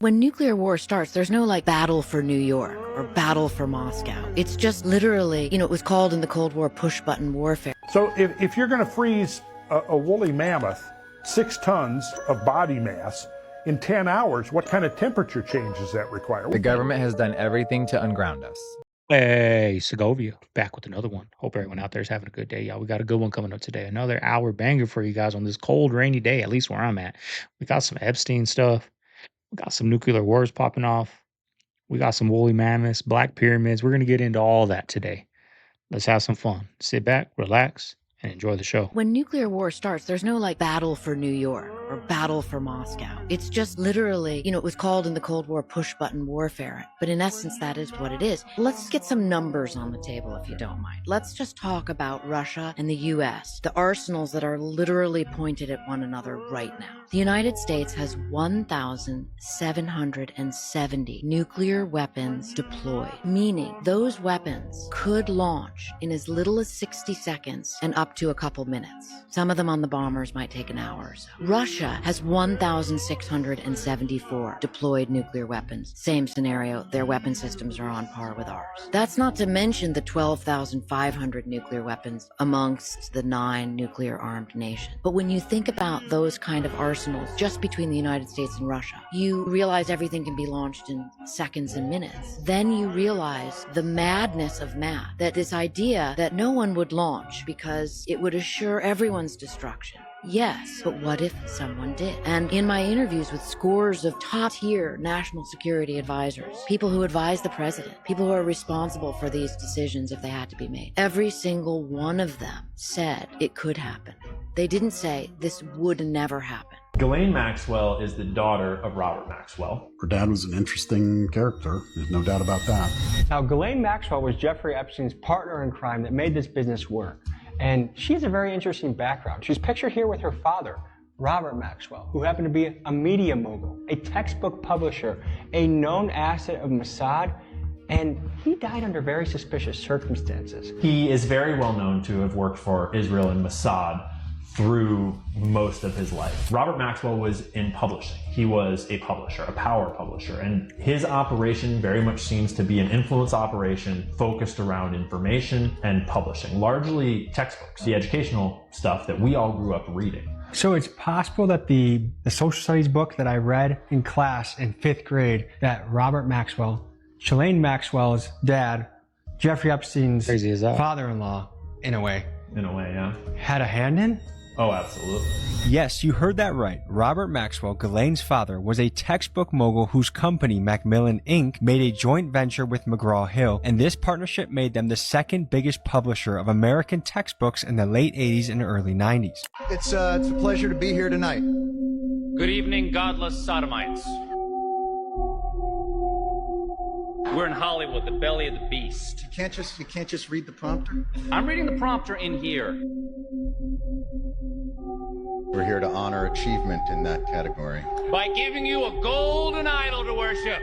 When nuclear war starts, there's no like battle for New York or battle for Moscow. It's just literally, it was called in the Cold War push button warfare. So if you're going to freeze a woolly mammoth, 6 tons of body mass, in 10 hours, what kind of temperature change does that require? The government has done everything to unground us. Hey, Segovia, back with another one. Hope everyone out there is having a good day, y'all. We got a good one coming up today. Another hour banger for you guys on this cold, rainy day, at least where I'm at. We got some Epstein stuff. We got some nuclear wars popping off. We got some woolly mammoths, black pyramids. We're going to get into all that today. Let's have some fun. Sit back, relax, and enjoy the show. When nuclear war starts, there's no like battle for New York or battle for Moscow. It's just literally, it was called in the Cold War push button warfare. But in essence, that is what it is. Let's get some numbers on the table, if you don't mind. Let's just talk about Russia and the US, the arsenals that are literally pointed at one another right now. The United States has 1,770 nuclear weapons deployed, meaning those weapons could launch in as little as 60 seconds and up to a couple minutes. Some of them on the bombers might take an hour or so. Russia has 1,674 deployed nuclear weapons. Same scenario, their weapon systems are on par with ours. That's not to mention the 12,500 nuclear weapons amongst the 9 nuclear-armed nations. But when you think about those kind of arsenals just between the United States and Russia, you realize everything can be launched in seconds and minutes. Then you realize the madness of math, that this idea that no one would launch because it would assure everyone's destruction. Yes, but what if someone did? And in my interviews with scores of top-tier national security advisors, people who advise the president, people who are responsible for these decisions if they had to be made, every single one of them said it could happen. They didn't say this would never happen. Ghislaine Maxwell is the daughter of Robert Maxwell. Her dad was an interesting character, there's no doubt about that. Now, Ghislaine Maxwell was Jeffrey Epstein's partner in crime that made this business work. And she has a very interesting background. She's pictured here with her father, Robert Maxwell, who happened to be a media mogul, a textbook publisher, a known asset of Mossad, and he died under very suspicious circumstances. He is very well known to have worked for Israel and Mossad through most of his life. Robert Maxwell was in publishing. He was a publisher, a power publisher, and his operation very much seems to be an influence operation focused around information and publishing, largely textbooks, the educational stuff that we all grew up reading. So it's possible that the social studies book that I read in class in 5th grade, that Robert Maxwell, Ghislaine Maxwell's dad, Jeffrey Epstein's father-in-law, in a way, yeah, had a hand in? Oh, absolutely. Yes, you heard that right. Robert Maxwell, Ghislaine's father, was a textbook mogul whose company, Macmillan Inc., made a joint venture with McGraw-Hill, and this partnership made them the second biggest publisher of American textbooks in the late 80s and early 90s. It's a pleasure to be here tonight. Good evening, godless sodomites. We're in Hollywood, the belly of the beast. You can't just read the prompter? I'm reading the prompter in here. We're here to honor achievement in that category. By giving you a golden idol to worship.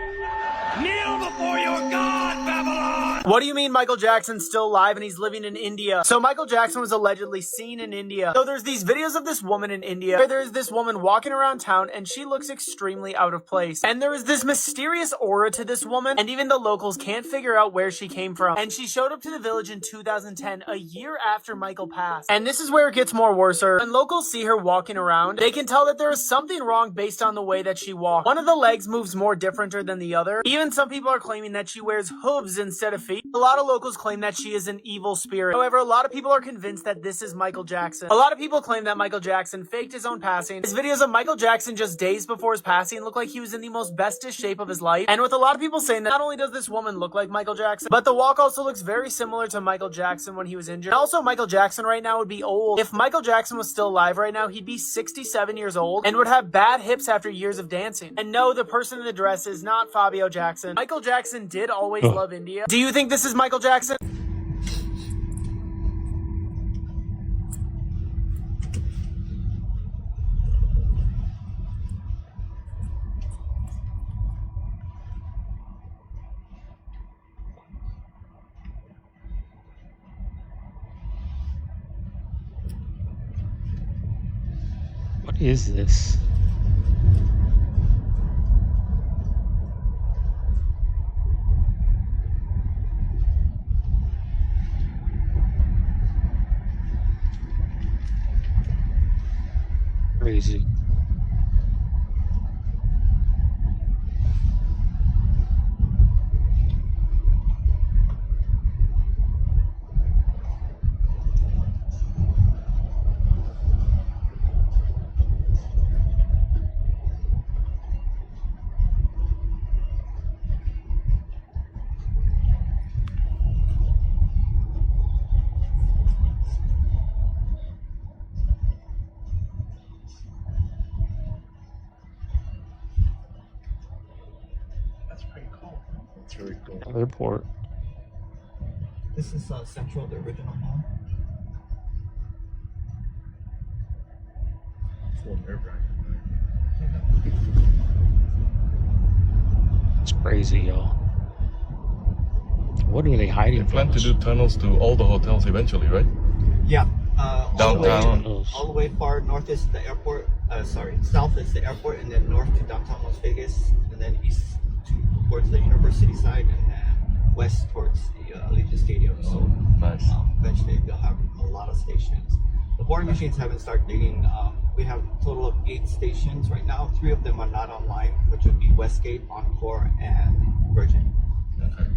Kneel before your God, Babylon! What do you mean Michael Jackson's still alive and he's living in India? So Michael Jackson was allegedly seen in India. So there's these videos of this woman in India where there's this woman walking around town and she looks extremely out of place. And there is this mysterious aura to this woman, and even the locals can't figure out where she came from. And she showed up to the village in 2010, a year after Michael passed. And this is where it gets more worser. When locals see her walking around, they can tell that there is something wrong based on the way that she walks. One of the legs moves more differenter than the other. Even some people are claiming that she wears hooves instead of feet. A lot of locals claim that she is an evil spirit. However, a lot of people are convinced that this is Michael Jackson. A lot of people claim that Michael Jackson faked his own passing. His videos of Michael Jackson just days before his passing look like he was in the most bestest shape of his life. And with a lot of people saying that not only does this woman look like Michael Jackson, but the walk also looks very similar to Michael Jackson when he was injured. And also, Michael Jackson right now would be old. If Michael Jackson was still alive right now, he'd be 67 years old and would have bad hips after years of dancing. And no, the person in the dress is not Fabio Jackson. Michael Jackson did always love India. Do you think this is Michael Jackson? What is this? crazy. That's pretty cool. That's very cool. Airport. This is Central, the original mall. It's a little nerve-wracking. It's crazy, y'all. What are they hiding They plan from to us? do tunnels to all the hotels eventually, right? Yeah. Downtown. All the way far north is the airport. South is the airport, and then north to downtown Las Vegas, and then east towards the university side, and then west towards the Allegiant Stadium. So nice. Eventually they'll have a lot of stations. The boarding machines haven't started digging. We have a total of 8 stations right now. 3 of them are not online, which would be Westgate, Encore, and Virgin. Okay.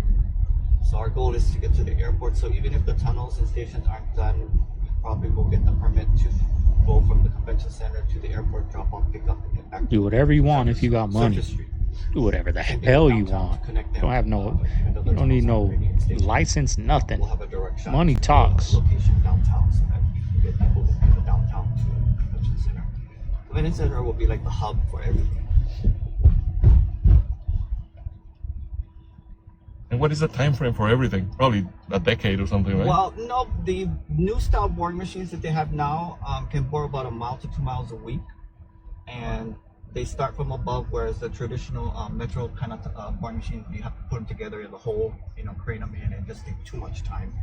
So our goal is to get to the airport. So even if the tunnels and stations aren't done, we probably will get the permit to go from the convention center to the airport, drop off, pick up, and get back. Do whatever you want if you got money. Surface Street. Do whatever the hell you want. You don't have no, you don't need no license, nothing. We'll have a direct shot Money to talks. location downtown, so that we can get people from the downtown to the convention center. The convention center will be like the hub for everything. And what is the time frame for everything? Probably a decade or something, right? Well, no, the new style boarding machines that they have now can bore about 1 mile to 2 miles a week, and they start from above, whereas the traditional metro kind of boarding machines, you have to put them together in the hole, crane them in, and just take too much time.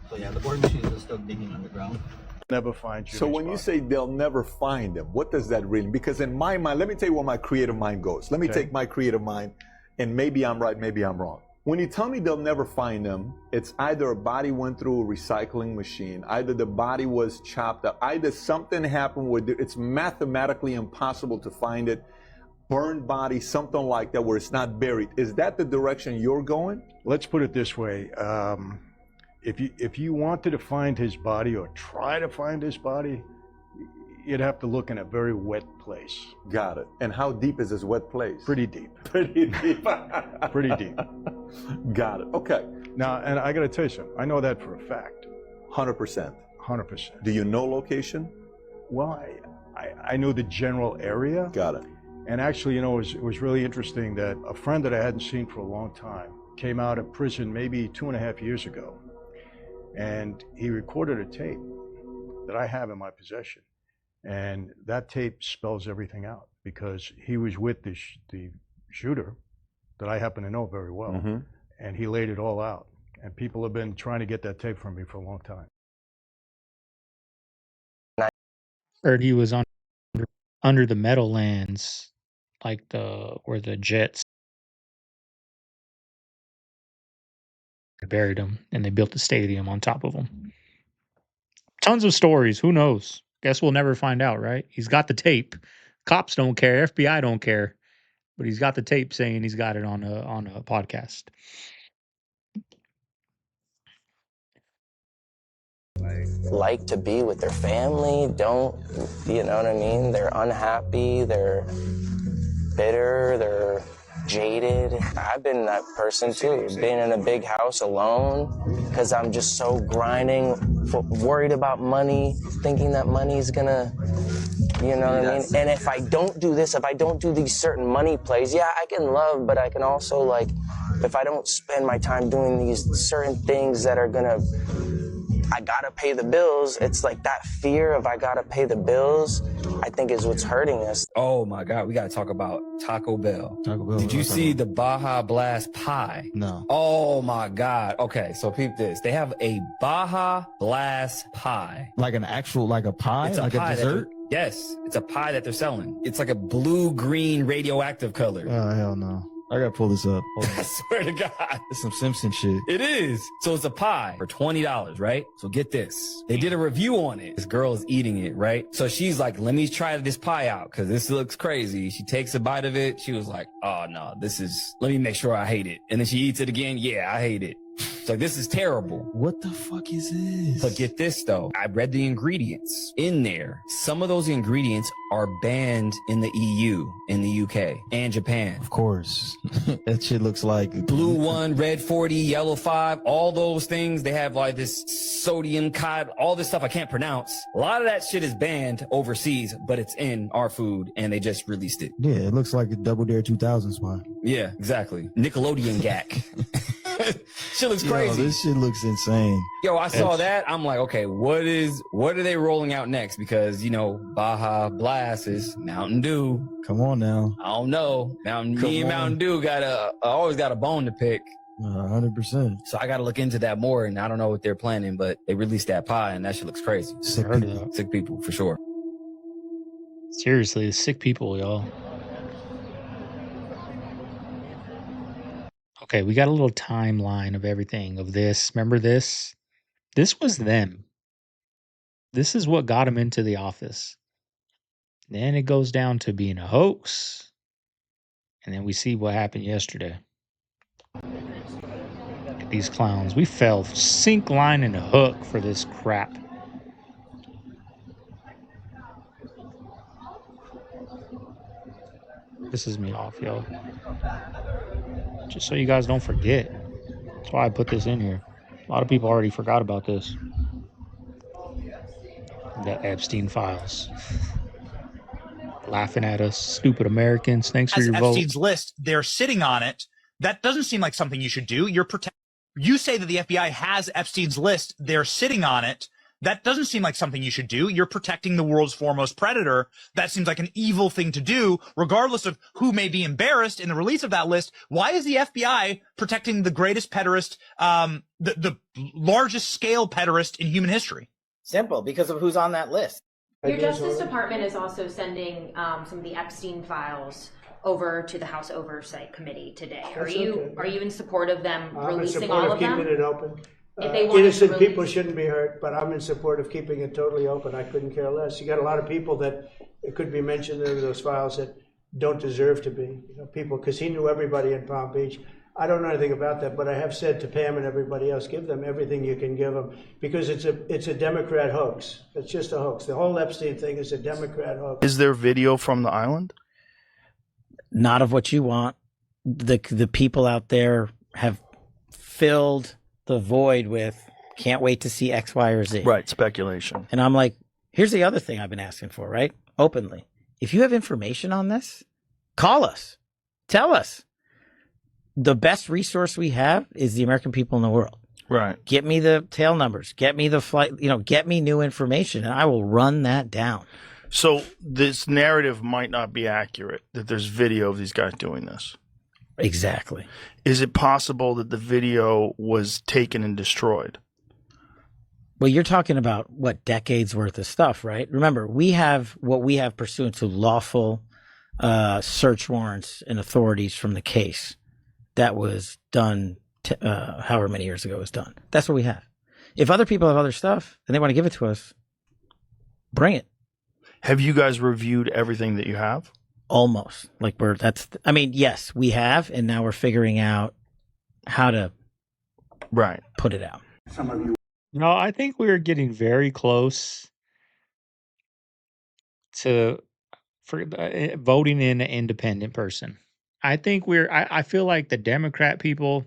So yeah, the boarding machines are still digging underground. Never find you. So when you say they'll never find them, what does that really mean? Because in my mind, let me tell you where my creative mind goes. Let me take my creative mind, and maybe I'm right, maybe I'm wrong. When you tell me they'll never find them, it's either a body went through a recycling machine, either the body was chopped up, either something happened where it's mathematically impossible to find it, burned body, something like that, where it's not buried. Is that the direction you're going? Let's put it this way. If you wanted to find his body or try to find his body, you'd have to look in a very wet place. Got it. And how deep is this wet place? Pretty deep. Pretty deep. Pretty deep. Got it. Okay. Now, and I got to tell you something. I know that for a fact. 100%. 100%. Do you know location? Well, I knew the general area. Got it. And actually, it was really interesting that a friend that I hadn't seen for a long time came out of prison maybe 2.5 years ago. And he recorded a tape that I have in my possession. And that tape spells everything out because he was with the shooter that I happen to know very well. Mm-hmm. And he laid it all out. And people have been trying to get that tape from me for a long time. Heard he was under the Meadowlands, like where the Jets buried him, and they built the stadium on top of him. Tons of stories. Who knows? Guess we'll never find out, right? He's got the tape. Cops don't care. FBI don't care. But he's got the tape saying he's got it on a podcast. Like to be with their family, don't, you know what I mean? They're unhappy, they're bitter, they're jaded. I've been that person too, being in a big house alone because I'm just so grinding, worried about money, thinking that money's gonna, you know what I mean? And if I don't do this, if I don't do these certain money plays, yeah, I can love, but I can also, like, if I don't spend my time doing these certain things that are gonna, I gotta pay the bills, it's like that fear of I gotta pay the bills, I think is what's hurting us. Oh my God, we gotta talk about Taco Bell. Taco Bell. Did you see the Baja Blast pie? No. Oh my God. Okay, so peep this. They have a Baja Blast pie. Like an actual, like a pie? It's like a dessert? Yes, it's a pie that they're selling. It's like a blue-green radioactive color. Oh, hell no. I gotta pull this up. I swear to God. It's some Simpson shit. It is. So it's a pie for $20, right? So get this. They did a review on it. This girl is eating it, right? So she's like, let me try this pie out because this looks crazy. She takes a bite of it. She was like, oh no, let me make sure I hate it. And then she eats it again. Yeah, I hate it. It's like, this is terrible. What the fuck is this? But get this though. I read the ingredients in there. Some of those ingredients are banned in the EU, in the UK, and Japan. Of course. That shit looks like blue 1, red 40, yellow 5, all those things. They have like this sodium cod, all this stuff I can't pronounce. A lot of that shit is banned overseas, but it's in our food and they just released it. Yeah, it looks like a Double Dare 2000 spot. Yeah, exactly. Nickelodeon gack. Shit looks crazy. Yo, this shit looks insane. Yo, I saw that. I'm like, okay, what are they rolling out next? Because, Baja Blast is Mountain Dew. Come on now. I don't know. Me and Mountain Dew always got a bone to pick. 100%. So I got to look into that more, and I don't know what they're planning, but they released that pie, and that shit looks crazy. Sick people, for sure. Seriously, sick people, y'all. Okay, we got a little timeline of everything of this. Remember this? This was them. This is what got them into the office. Then it goes down to being a hoax. And then we see what happened yesterday. Look at these clowns. We fell sink, line, and hook for this crap. Pisses me off, yo. Just so you guys don't forget. That's why I put this in here. A lot of people already forgot about this. The Epstein files. Laughing at us, stupid Americans. Thanks for your vote. Epstein's list, they're sitting on it. That doesn't seem like something you should do. You say that the FBI has Epstein's list. They're sitting on it. That doesn't seem like something you should do. You're protecting the world's foremost predator. That seems like an evil thing to do, regardless of who may be embarrassed in the release of that list. Why is the FBI protecting the greatest pederast, the largest scale pederast in human history? Simple, because of who's on that list. Your Justice Department is also sending some of the Epstein files over to the House Oversight Committee today. Are you in support of them releasing all of them? I'm in support of keeping it open. If they wanted Innocent to people shouldn't be hurt, but I'm in support of keeping it totally open. I couldn't care less. You got a lot of people that it could be mentioned in those files that don't deserve to be. People, because he knew everybody in Palm Beach. I don't know anything about that, but I have said to Pam and everybody else, give them everything you can give them, because it's a Democrat hoax. It's just a hoax. The whole Epstein thing is a Democrat hoax. Is there video from the island? Not of what you want. The people out there have filled the void with can't wait to see X, Y, or Z. Right, speculation. And I'm like, here's the other thing I've been asking for, right? Openly. If you have information on this, call us. Tell us. The best resource we have is the American people in the world. Right. Get me the tail numbers. Get me the flight, get me new information, and I will run that down. So this narrative might not be accurate, that there's video of these guys doing this. Exactly. Is it possible that the video was taken and destroyed? Well, you're talking about, decades worth of stuff, right? Remember, we have what we have pursuant to lawful search warrants and authorities from the case that was done however many years ago it was done. That's what we have. If other people have other stuff and they want to give it to us, bring it. Have you guys reviewed everything that you have? Almost. Yes, we have, and now we're figuring out how to put it out. Some of you. No, I think we are getting very close to voting in an independent person. I think I feel like the Democrat people,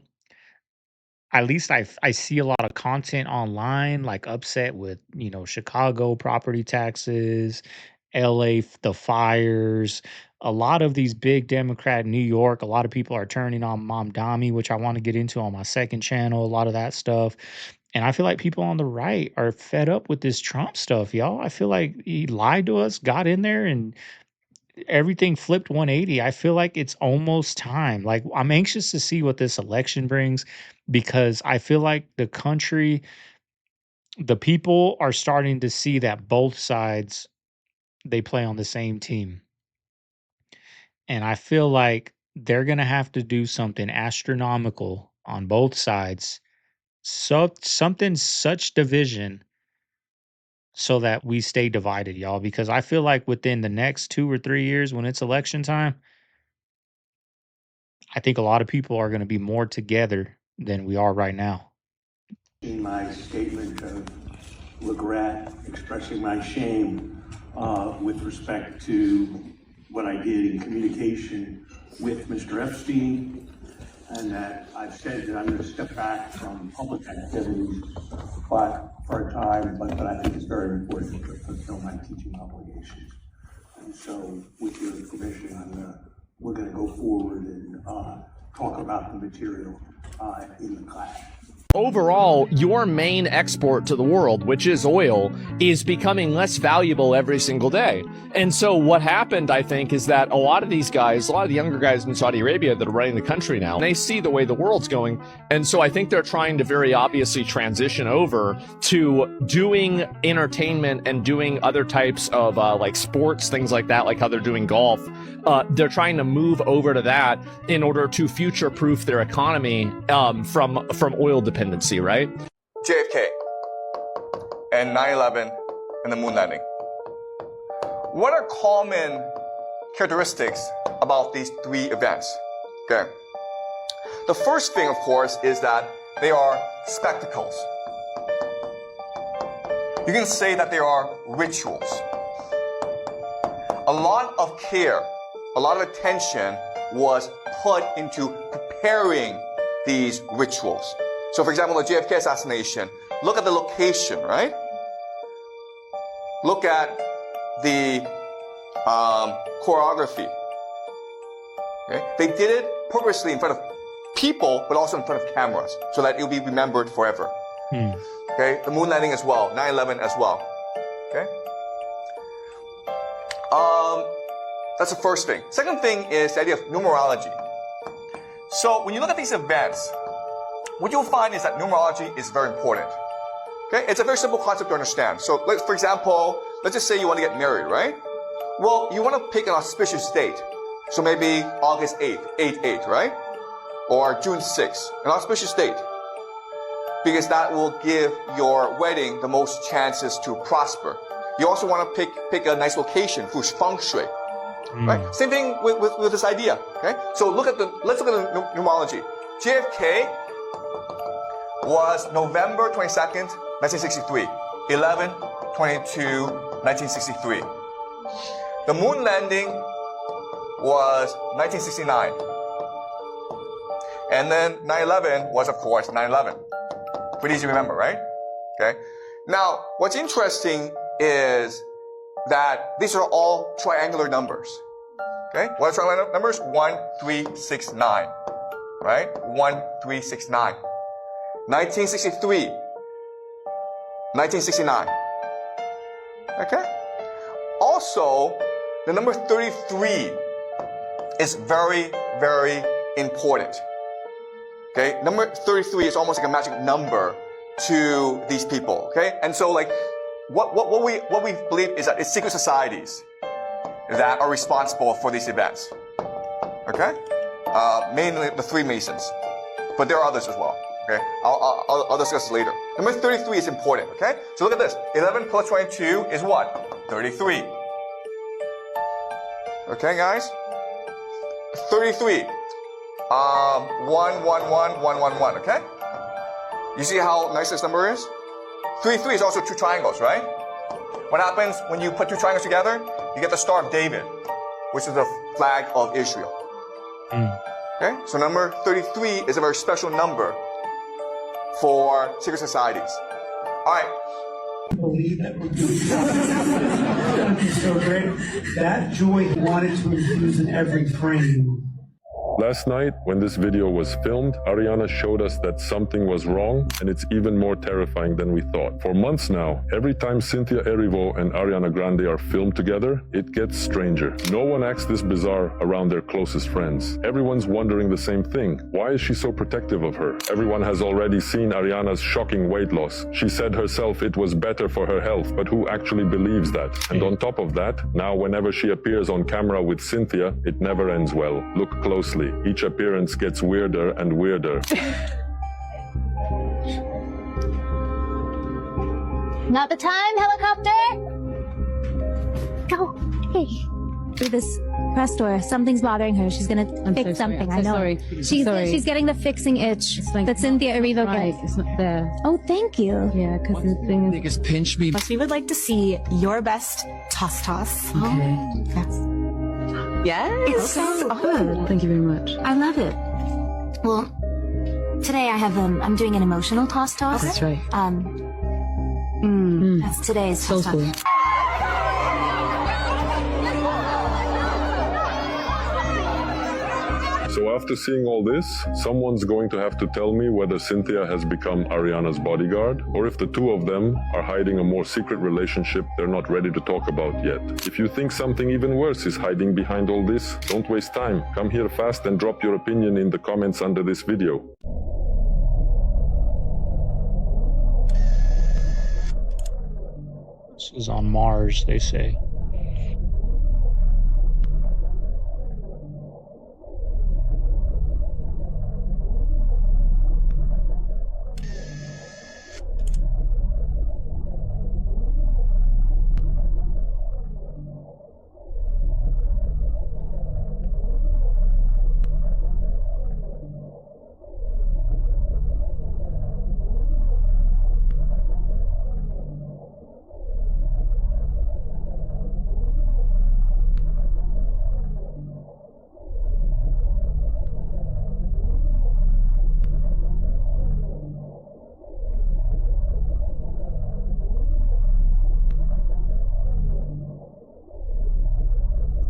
at least I see a lot of content online, like upset with, Chicago property taxes, LA, the fires, a lot of these big Democrat, New York, a lot of people are turning on Mamdani, which I want to get into on my second channel, a lot of that stuff. And I feel like people on the right are fed up with this Trump stuff, y'all. I feel like he lied to us, got in there, and everything flipped 180. I feel like it's almost time. Like, I'm anxious to see what this election brings, because I feel like the people are starting to see that both sides, they play on the same team. And I feel like they're gonna have to do something astronomical on both sides. So something such division so that we stay divided, y'all. Because I feel like within the next 2 or 3 years when it's election time, I think a lot of people are gonna be more together than we are right now. In my statement of regret, expressing my shame with respect to what I did in communication with Mr. Epstein, and that I've said that I'm going to step back from public activities but for a time, but I think it's very important to fulfill my teaching obligations. And so, with your permission, we're going to go forward and talk about the material in the class. Overall, your main export to the world, which is oil, is becoming less valuable every single day. And so what happened, I think, is that a lot of these guys, a lot of the younger guys in Saudi Arabia that are running the country now, they see the way the world's going. And so I think they're trying to very obviously transition over to doing entertainment and doing other types of like sports, things like that, like how they're doing golf. They're trying to move over to that in order to future-proof their economy from oil dependency, right? JFK and 9/11 and the moon landing. What are common characteristics about these three events? Okay. The first thing, of course, is that they are spectacles. You can say that they are rituals. A lot of care, a lot of attention was put into preparing these rituals. So for example, the JFK assassination, look at the location, right? Look at the choreography. Okay? They did it purposely in front of people, but also in front of cameras, so that it will be remembered forever. Okay? The moon landing as well, 9/11 as well. Okay? That's the first thing. Second thing is the idea of numerology. So when you look at these events, what you'll find is that numerology is very important. Okay? It's a very simple concept to understand. So for example, let's just say you want to get married, right? Well, you want to pick an auspicious date. So maybe August 8th, 8/8, right? Or June 6th, an auspicious date. Because that will give your wedding the most chances to prosper. You also want to pick a nice location for feng shui. Right? Same thing with this idea. Okay? So let's look at the numerology. JFK was November 22nd, 1963. 11/22/1963. The moon landing was 1969. And then 9/11 was, of course, 9/11. Pretty easy to remember, right? Okay. Now, what's interesting is that these are all triangular numbers. Okay? What are triangular numbers? 1, 3, 6, 9. Right? 1, 3, 6, 9. 1963. 1969. Okay? Also, the number 33 is very, very important. Okay? Number 33 is almost like a magic number to these people. Okay? And so like, what we believe is that it's secret societies that are responsible for these events. Okay? Mainly the Freemasons. But there are others as well. Okay? I'll discuss this later. Number 33 is important. Okay? So look at this. 11 plus 22 is what? 33. Okay, guys? 33. 1, 1, 1, 1, 1, 1. Okay? You see how nice this number is? 33 is also two triangles, right? What happens when you put two triangles together? You get the Star of David, which is the flag of Israel. Okay? So number 33 is a very special number for secret societies. All right. I believe that we're doing something so great. That joy wanted to infuse in every frame. Last night, when this video was filmed, Ariana showed us that something was wrong, and it's even more terrifying than we thought. For months now, every time Cynthia Erivo and Ariana Grande are filmed together, it gets stranger. No one acts this bizarre around their closest friends. Everyone's wondering the same thing. Why is she so protective of her? Everyone has already seen Ariana's shocking weight loss. She said herself it was better for her health, but who actually believes that? And on top of that, now whenever she appears on camera with Cynthia, it never ends well. Look closely. endlessly. Each appearance gets weirder and weirder. Not the time, helicopter! Go. Hey. Through this press door. Something's bothering her. She's gonna fix something. I know. She's getting the fixing itch that Cynthia Erivo gets. It's not there. Oh, thank you. Yeah, because the thing is... They just pinch me. We would like to see your best toss. Okay. Yes. It's so good. Thank you very much. I love it. Well, today I have I'm doing an emotional toss. That's right. That's today's So toss. cool. So after seeing all this, someone's going to have to tell me whether Cynthia has become Ariana's bodyguard, or if the two of them are hiding a more secret relationship they're not ready to talk about yet. If you think something even worse is hiding behind all this, don't waste time. Come here fast and drop your opinion in the comments under this video. This is on Mars, they say.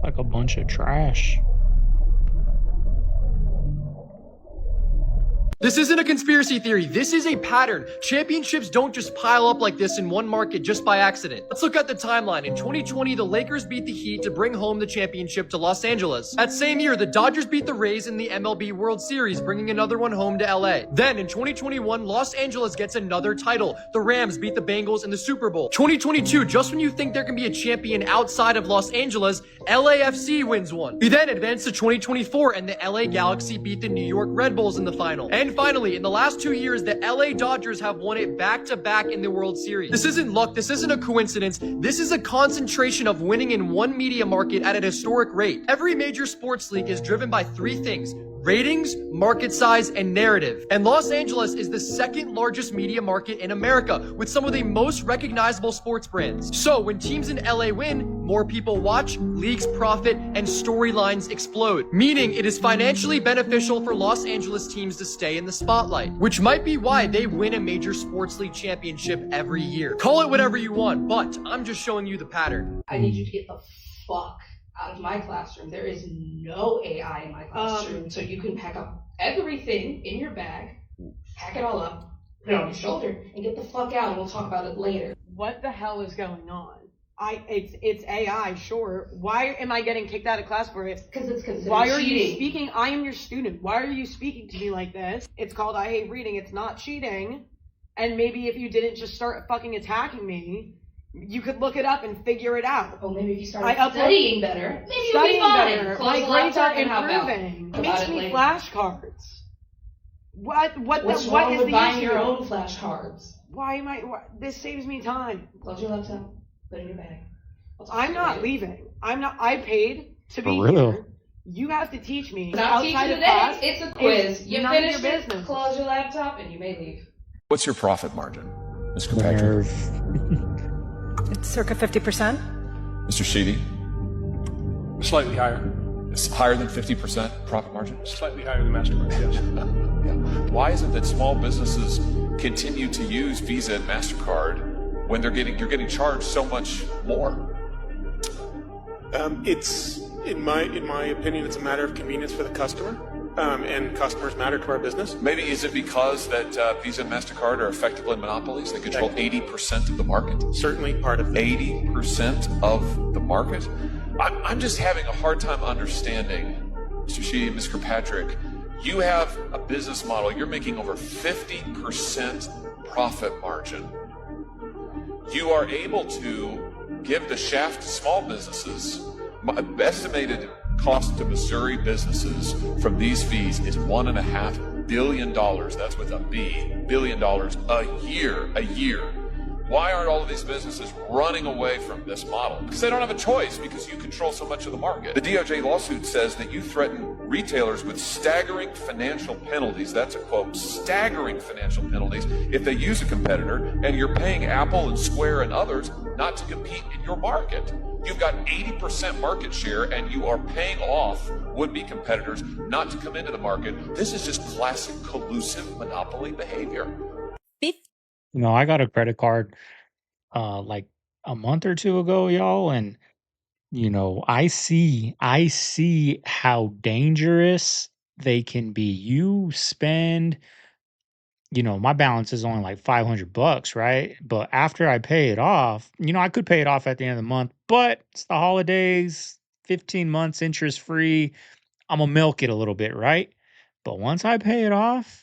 Like a bunch of trash. This isn't a conspiracy theory. This is a pattern. Championships don't just pile up like this in one market just by accident. Let's look at the timeline. In 2020, the Lakers beat the Heat to bring home the championship to Los Angeles. That same year, the Dodgers beat the Rays in the MLB World Series, bringing another one home to LA. Then in 2021, Los Angeles gets another title. The Rams beat the Bengals in the Super Bowl. 2022, just when you think there can be a champion outside of Los Angeles, LAFC wins one. We then advance to 2024 and the LA Galaxy beat the New York Red Bulls in the final. And finally, in the last 2 years, the LA Dodgers have won it back-to-back in the World Series. This isn't luck, this isn't a coincidence, this is a concentration of winning in one media market at an historic rate. Every major sports league is driven by three things: ratings, market size, and narrative. And Los Angeles is the second largest media market in America, with some of the most recognizable sports brands. So when teams in LA win, more people watch, leagues profit, and storylines explode. Meaning it is financially beneficial for Los Angeles teams to stay in the spotlight, which might be why they win a major sports league championship every year. Call it whatever you want, but I'm just showing you the pattern. I need you to get the fuck out of my classroom. There is no AI in my classroom. So you can pack up everything in your bag, pack it all up, put it on your shoulder, and get the fuck out, and we'll talk about it later. What the hell is going on? It's AI, sure. Why am I getting kicked out of class for it? Because it's considered Why are cheating. you speaking? I am your student. Why are you speaking to me like this? It's called I hate reading. It's not cheating. And maybe if you didn't just start fucking attacking me, you could look it up and figure it out. Oh, maybe if you started studying better, maybe you'll be fine. Close My the grades laptop are and hop out. improving. It About makes it me later. flashcards. What's what wrong is with the buying issue? your own flashcards? Why am I? This saves me time. Close your laptop. Put it in your bag. I'm not leaving. I paid to be For real? here. You have to teach me. Not outside teaching of today. class. It's a quiz. It's You none of finish your it, business. close your laptop, and you may leave. What's your profit margin, Mr. Patrick? It's circa 50%. Mr. Sheedy? Slightly higher. It's higher than 50% profit margin? Slightly higher than MasterCard, yes. Why is it that small businesses continue to use Visa and MasterCard when you're getting charged so much more? It's in my opinion, it's a matter of convenience for the customer, and customers matter to our business. Maybe is it because that Visa and MasterCard are effectively monopolies? They control 80% of the market? Certainly part of it. 80% of the market? I'm just having a hard time understanding, Mr. Sheedy and Mr. Patrick, you have a business model, you're making over 50% profit margin. You are able to give the shaft to small businesses. My estimated cost to Missouri businesses from these fees is $1.5 billion. That's with a B, $billion a year. Why aren't all of these businesses running away from this model? Because they don't have a choice, because you control so much of the market. The DOJ lawsuit says that you threaten retailers with staggering financial penalties. That's a quote, staggering financial penalties if they use a competitor, and you're paying Apple and Square and others not to compete in your market. You've got 80% market share, and you are paying off would-be competitors not to come into the market. This is just classic collusive monopoly behavior. I got a credit card like a month or two ago, y'all, and I see how dangerous they can be. You spend, my balance is only like $500, right? But after I pay it off, I could pay it off at the end of the month, but it's the holidays, 15 months interest free. I'm gonna milk it a little bit, right? But once I pay it off,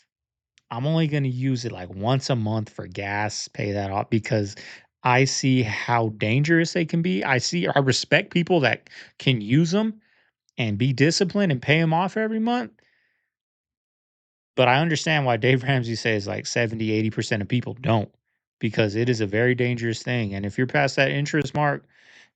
I'm only going to use it like once a month for gas, pay that off because I see how dangerous they can be. I respect people that can use them and be disciplined and pay them off every month. But I understand why Dave Ramsey says like 70, 80% of people don't, because it is a very dangerous thing. And if you're past that interest mark,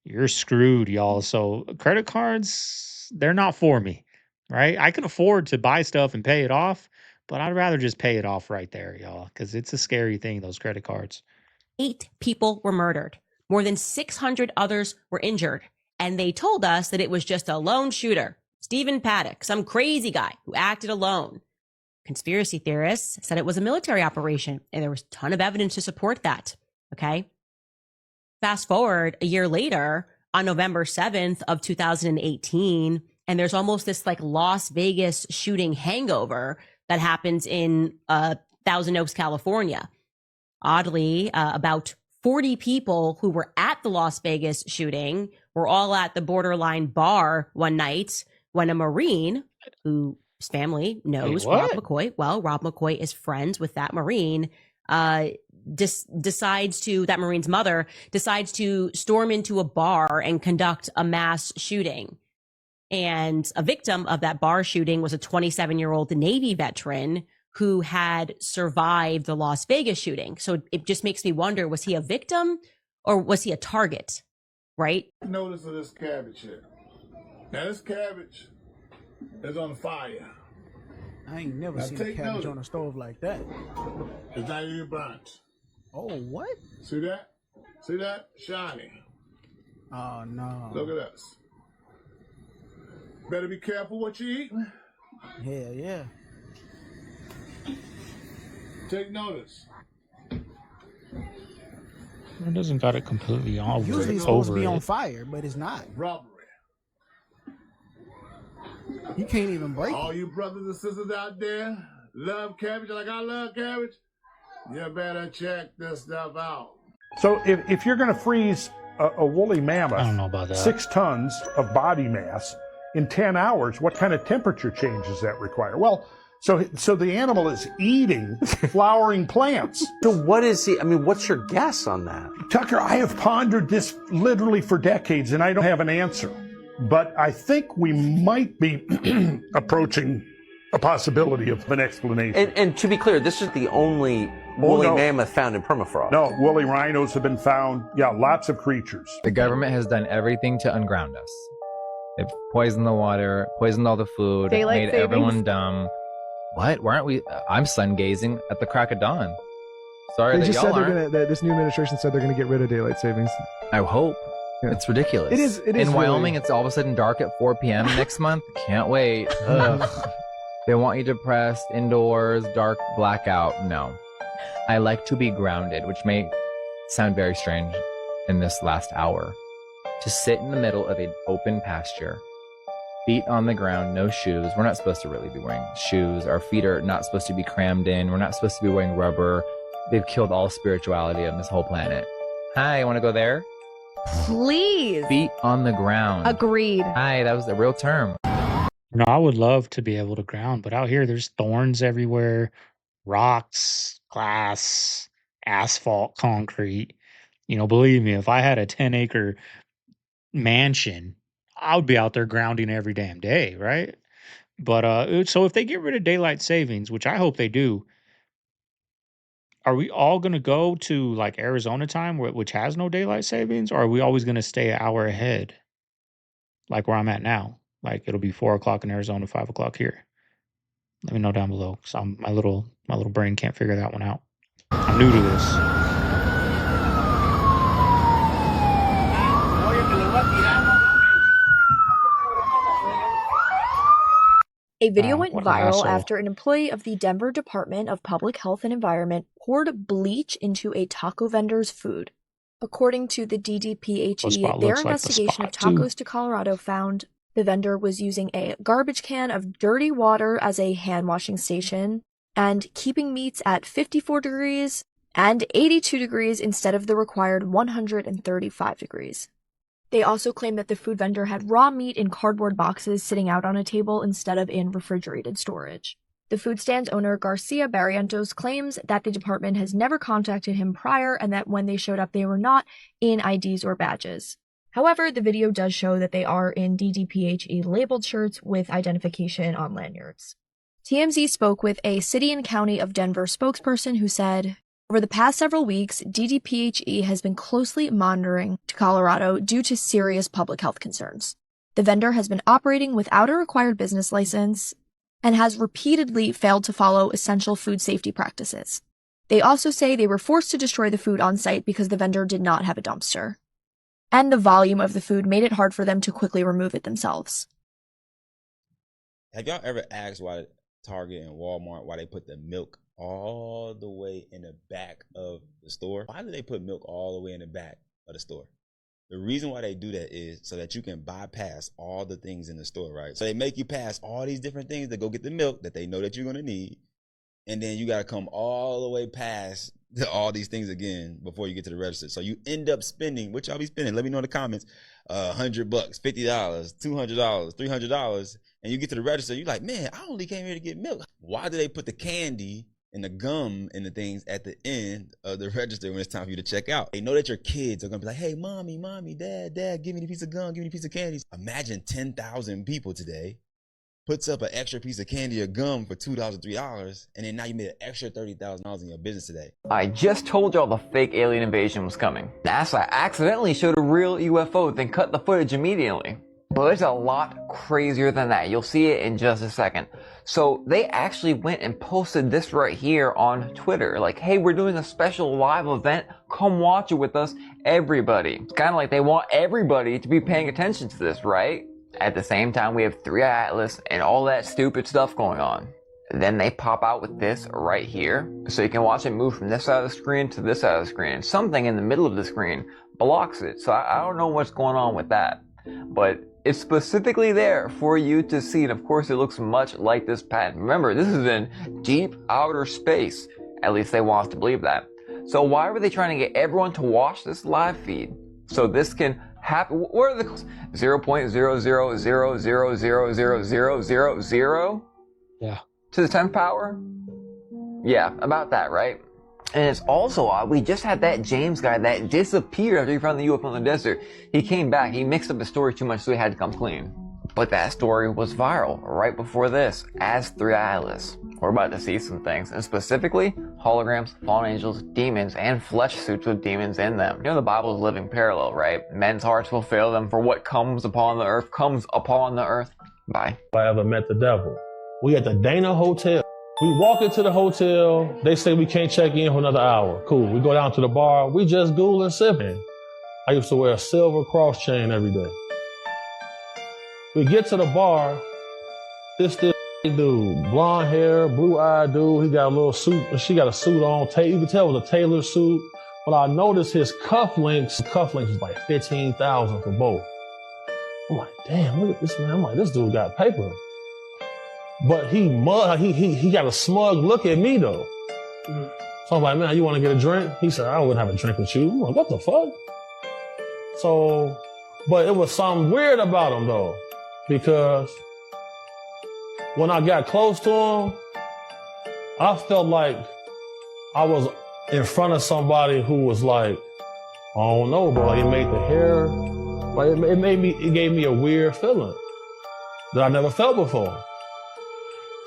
you're screwed, y'all. So credit cards, they're not for me, right? I can afford to buy stuff and pay it off, but I'd rather just pay it off right there, y'all, because it's a scary thing, those credit cards. 8 people were murdered. More than 600 others were injured. And they told us that it was just a lone shooter, Stephen Paddock, some crazy guy who acted alone. Conspiracy theorists said it was a military operation, and there was a ton of evidence to support that. Okay. Fast forward a year later, on November 7th of 2018, and there's almost this like Las Vegas shooting hangover that happens in Thousand Oaks, California. Oddly, about 40 people who were at the Las Vegas shooting were all at the Borderline bar one night when a Marine, whose family knows Rob McCoy, Rob McCoy is friends with that Marine, that Marine's mother decides to storm into a bar and conduct a mass shooting. And a victim of that bar shooting was a 27-year-old Navy veteran who had survived the Las Vegas shooting. So it just makes me wonder, was he a victim or was he a target? Right? Notice of this cabbage here. Now this cabbage is on fire. I ain't never seen a cabbage on a stove like that. It's not even burnt. Oh, what? See that? See that? Shiny. Oh, no. Look at us. Better be careful what you eat. Hell yeah. Take notice. It doesn't got it completely all Usually it's supposed to be on fire, but it's not. Robbery. You can't even break All you brothers and sisters out there love cabbage like I love cabbage. You better check this stuff out. So if you're going to freeze a woolly mammoth, I don't know about that. 6 tons of body mass in 10 hours, what kind of temperature change does that require? Well, so the animal is eating flowering plants. So what's your guess on that? Tucker, I have pondered this literally for decades, and I don't have an answer. But I think we might be approaching a possibility of an explanation. And to be clear, this is the only woolly mammoth found in permafrost. No, woolly rhinos have been found. Yeah, lots of creatures. The government has done everything to unground us. They've poisoned the water, poisoned all the food, made everyone dumb. What? Why aren't we? I'm sun gazing at the crack of dawn. Sorry They that just y'all said aren't. this new administration said they're gonna get rid of daylight savings. I hope. Yeah. It's ridiculous. It is In Wyoming, it's all of a sudden dark at 4 p.m. next month. Can't wait. Ugh. They want you depressed, indoors, dark, blackout. No. I like to be grounded, which may sound very strange in this last hour. To sit in the middle of an open pasture, feet on the ground, no shoes. We're not supposed to really be wearing shoes. Our feet are not supposed to be crammed in. We're not supposed to be wearing rubber. They've killed all spirituality on this whole planet. Hi, you want to go there? Please. Feet on the ground. Agreed. Hi, that was the real term. I would love to be able to ground, but out here there's thorns everywhere, rocks, glass, asphalt, concrete. Believe me, if I had a 10-acre mansion, I would be out there grounding every damn day, right? But so if they get rid of daylight savings, which I hope they do, are we all gonna go to like Arizona time, which has no daylight savings, or are we always gonna stay an hour ahead, like where I'm at now? Like it'll be 4 o'clock in Arizona, 5 o'clock here. Let me know down below, because my little brain can't figure that one out. I'm new to this. A video Wow, went what an viral asshole. after an employee of the Denver Department of Public Health and Environment poured bleach into a taco vendor's food. According to the What DDPHE, spot their looks like the investigation of spot too. Tacos to Colorado found the vendor was using a garbage can of dirty water as a hand washing station and keeping meats at 54 degrees and 82 degrees instead of the required 135 degrees. They also claim that the food vendor had raw meat in cardboard boxes sitting out on a table instead of in refrigerated storage. The food stand's owner, Garcia Barrientos, claims that the department has never contacted him prior and that when they showed up, they were not in IDs or badges. However, the video does show that they are in DDPHE labeled shirts with identification on lanyards. TMZ spoke with a City and County of Denver spokesperson who said, over the past several weeks, DDPHE has been closely monitoring Colorado due to serious public health concerns. The vendor has been operating without a required business license and has repeatedly failed to follow essential food safety practices. They also say they were forced to destroy the food on site because the vendor did not have a dumpster. And the volume of the food made it hard for them to quickly remove it themselves. Have y'all ever asked why Target and Walmart, why they put the milk all the way in the back of the store? Why do they put milk all the way in the back of the store? The reason why they do that is so that you can bypass all the things in the store, right? So they make you pass all these different things to go get the milk that they know that you're going to need. And then you got to come all the way past all these things again before you get to the register. So you end up spending, what y'all be spending? Let me know in the comments. $100, $50, $200, $300. And you get to the register, you're like, man, I only came here to get milk. Why do they put the candy and the gum and the things at the end of the register when it's time for you to check out? They know that your kids are gonna be like, hey, mommy, dad, give me the piece of gum, give me the piece of candies. Imagine 10,000 people today puts up an extra piece of candy or gum for $2 or $3, and then now you made an extra $30,000 in your business today. I just told y'all the fake alien invasion was coming. NASA accidentally showed a real UFO, then cut the footage immediately. Well, there's a lot crazier than that. You'll see it in just a second. So they actually went and posted this right here on Twitter. Like, hey, we're doing a special live event. Come watch it with us, everybody. It's kind of like they want everybody to be paying attention to this, right? At the same time, we have 3-Eye Atlas and all that stupid stuff going on. Then they pop out with this right here. So you can watch it move from this side of the screen to this side of the screen. Something in the middle of the screen blocks it. So I don't know what's going on with that. But it's specifically there for you to see. And of course, it looks much like this patent. Remember, this is in deep outer space. At least they want us to believe that. So why were they trying to get everyone to watch this live feed? So this can happen. What are the 0.000000000? Yeah. To the 10th power? Yeah, about that, right? And it's also odd, we just had that James guy that disappeared after he found the UFO in the desert. He came back, he mixed up the story too much, so he had to come clean. But that story was viral right before this, as 3-Eye Atlas. We're about to see some things, and specifically, holograms, fallen angels, demons, and flesh suits with demons in them. You know the Bible is living parallel, right? Men's hearts will fail them, for what comes upon the earth comes upon the earth. Bye. I ever met the devil. We at the Dana Hotel. We walk into the hotel, they say we can't check in for another hour. Cool, we go down to the bar, we just gooling sipping. I used to wear a silver cross chain every day. We get to the bar, this dude, blonde hair, blue-eyed dude, he got a little suit, and she got a suit on, you can tell it was a tailored suit, but I noticed his cufflinks was like $15,000 for both. I'm like, damn, look at this man, I'm like, this dude got paper. But he got a smug look at me though. So I'm like, man, you want to get a drink? He said, I wouldn't have a drink with you. I'm like, what the fuck? So, but it was something weird about him though, because when I got close to him, I felt like I was in front of somebody who was like, I don't know, bro. Like, he made the hair But it gave me a weird feeling that I never felt before.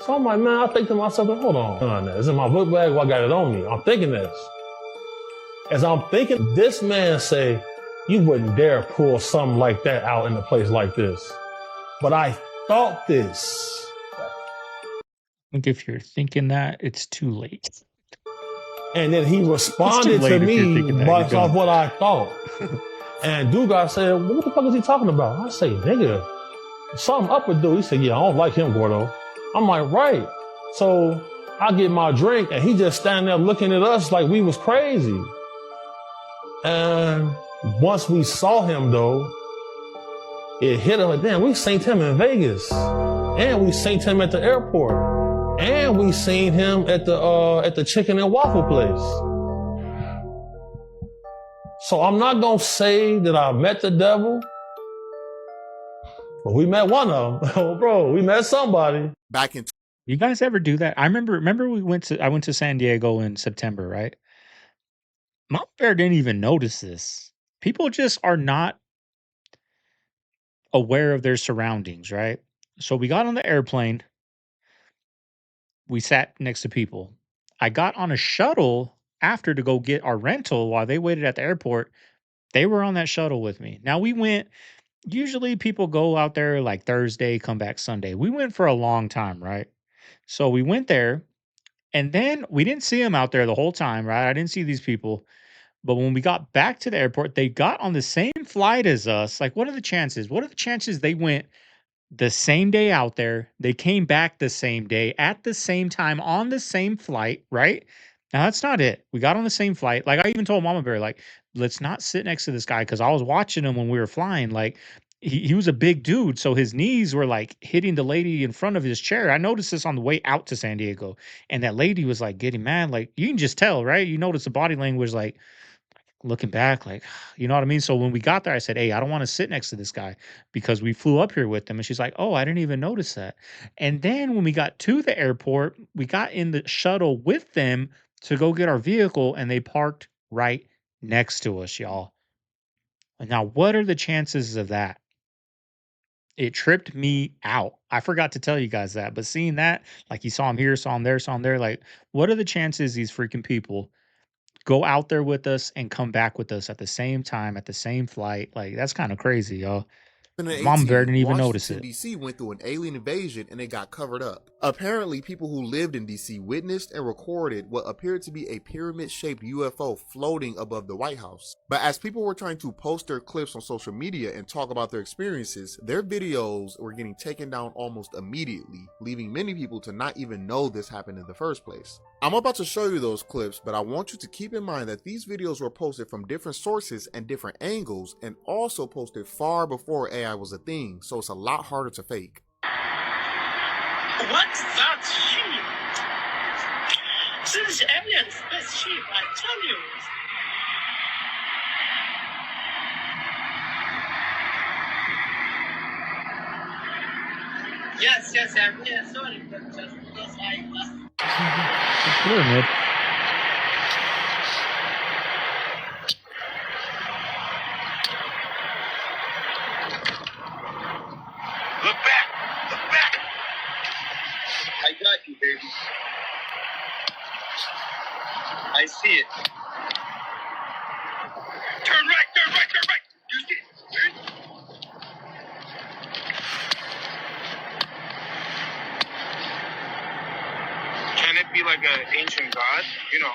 So I'm like, man, I think to myself, hold on, it's in my book bag, well, I got it on me. I'm thinking this. As I'm thinking, this man say, you wouldn't dare pull something like that out in a place like this. But I thought this. I think if you're thinking that, it's too late. And then he responded to me based off what I thought. And Dugas said, what the fuck is he talking about? I say, nigga, something up with dude. He said, yeah, I don't like him, Gordo. I'm like, right. So I get my drink and he just standing there looking at us like we was crazy. And once we saw him though, it hit him like, damn, we seen him in Vegas. And we seen him at the airport. And we seen him at the chicken and waffle place. So I'm not gonna say that I met the devil, but we met one of them. Oh, bro, we met somebody. Back in. You guys ever do that? I remember I went to San Diego in September, right? Mom Bear didn't even notice this. People just are not aware of their surroundings, right? So we got on the airplane. We sat next to people. I got on a shuttle after to go get our rental while they waited at the airport. They were on that shuttle with me. Now we went, usually people go out there like Thursday, come back Sunday. We went for a long time, right? So we went there and then we didn't see them out there the whole time, right? I didn't see these people. But when we got back to the airport, they got on the same flight as us. Like, what are the chances? What are the chances they went the same day out there? They came back the same day at the same time on the same flight, right? Now, that's not it. We got on the same flight. Like, I even told Mama Bear, like, let's not sit next to this guy because I was watching him when we were flying. Like, he was a big dude. So his knees were like hitting the lady in front of his chair. I noticed this on the way out to San Diego. And that lady was like getting mad. Like, you can just tell, right? You notice the body language, like, looking back, like, you know what I mean? So when we got there, I said, hey, I don't want to sit next to this guy because we flew up here with him. And she's like, oh, I didn't even notice that. And then when we got to the airport, we got in the shuttle with them to go get our vehicle and they parked right next to us, y'all. And now, what are the chances of that? It tripped me out. I forgot to tell you guys that, but seeing that, like you saw him here, saw him there, like, what are the chances these freaking people go out there with us and come back with us at the same time, at the same flight? Like, that's kind of crazy, y'all. Mom Bear didn't even notice it. DC went through an alien invasion and it got covered up. Apparently, people who lived in DC witnessed and recorded what appeared to be a pyramid-shaped UFO floating above the White House. But as people were trying to post their clips on social media and talk about their experiences, their videos were getting taken down almost immediately, leaving many people to not even know this happened in the first place. I'm about to show you those clips, but I want you to keep in mind that these videos were posted from different sources and different angles, and also posted far before AI was a thing, so it's a lot harder to fake. What's that ship? This alien spaceship, I tell you. Yes, I'm here. Sorry, but just because I lost. Pyramid. Look back! I got you, baby. I see it. Turn right! You see it? Can it be like an ancient god? You know.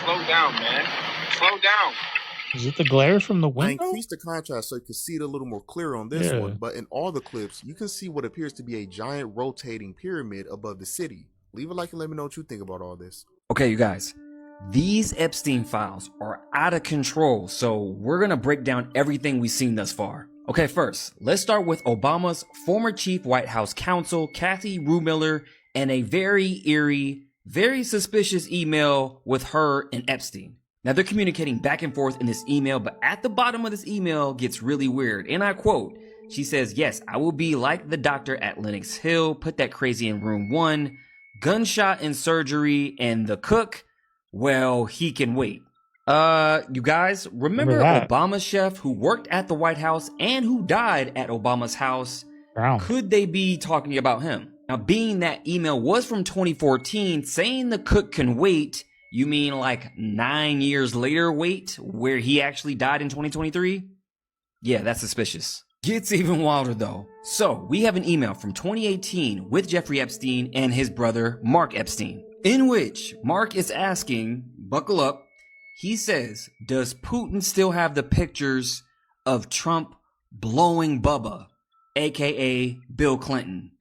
Slow down, man. Slow down. Is it the glare from the window? I increased the contrast so you can see it a little more clear on this one, but in all the clips, you can see what appears to be a giant rotating pyramid above the city. Leave a like and let me know what you think about all this. Okay, you guys, these Epstein files are out of control, so we're gonna break down everything we've seen thus far. Okay, first, let's start with Obama's former chief White House counsel, Kathy Ruemiller, and a very eerie, very suspicious email with her and Epstein. Now they're communicating back and forth in this email, but at the bottom of this email gets really weird. And I quote, she says, yes, I will be like the doctor at Lenox Hill, put that crazy in room 1, gunshot in surgery, and the cook, well, he can wait. You guys, remember Obama's chef who worked at the White House and who died at Obama's house? Brown. Could they be talking about him? Now, being that email was from 2014, saying the cook can wait, you mean like 9 years later wait, where he actually died in 2023? Yeah, that's suspicious. Gets even wilder though. So, we have an email from 2018 with Jeffrey Epstein and his brother, Mark Epstein, in which Mark is asking, buckle up, he says, does Putin still have the pictures of Trump blowing Bubba, aka Bill Clinton?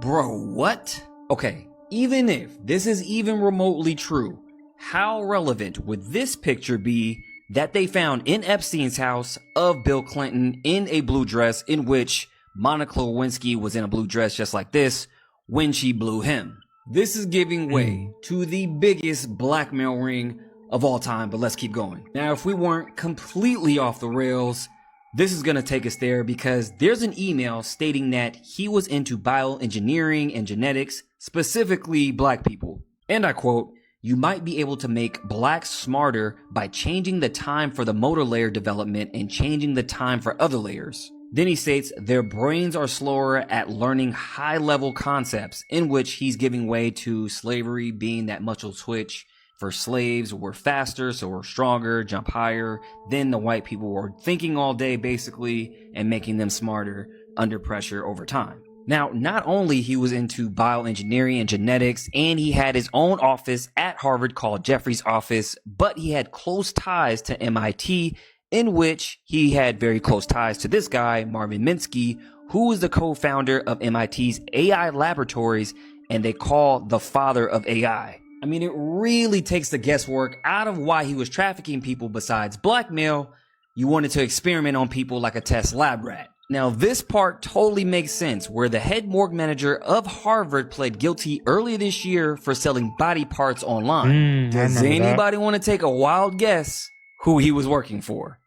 Bro, what? Okay, even if this is even remotely true, how relevant would this picture be that they found in Epstein's house of Bill Clinton in a blue dress, in which Monica Lewinsky was in a blue dress just like this when she blew him? This is giving way to the biggest blackmail ring of all time, but let's keep going. Now, if we weren't completely off the rails, this is going to take us there, because there's an email stating that he was into bioengineering and genetics, specifically black people. And I quote, "You might be able to make blacks smarter by changing the time for the motor layer development and changing the time for other layers." Then he states their brains are slower at learning high-level concepts, in which he's giving way to slavery being that muscle twitch for slaves. We're faster, so we're stronger, jump higher than the white people were thinking all day, basically, and making them smarter under pressure over time. Now, not only he was into bioengineering and genetics, and he had his own office at Harvard called Jeffrey's office, but he had close ties to MIT, in which he had very close ties to this guy, Marvin Minsky, who is the co-founder of MIT's AI laboratories, and they call the father of AI. I mean, it really takes the guesswork out of why he was trafficking people besides blackmail. You wanted to experiment on people like a test lab rat. Now, this part totally makes sense, where the head morgue manager of Harvard pled guilty earlier this year for selling body parts online. Does anybody want to take a wild guess who he was working for?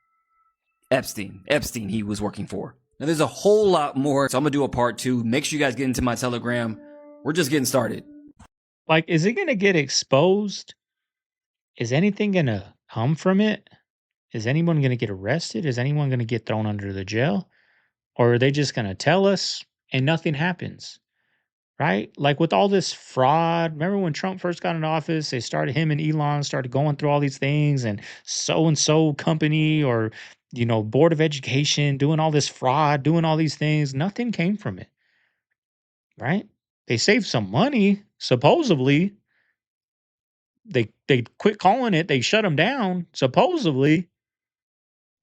Epstein he was working for. Now, there's a whole lot more, so I'm going to do a part 2. Make sure you guys get into my Telegram. We're just getting started. Like, is it going to get exposed? Is anything going to come from it? Is anyone going to get arrested? Is anyone going to get thrown under the jail? Or are they just going to tell us and nothing happens? Right? Like with all this fraud, remember when Trump first got into office, they started, him and Elon started going through all these things, and so company or, board of education doing all this fraud, doing all these things. Nothing came from it. Right? They saved some money, supposedly. They quit calling it. They shut them down, supposedly.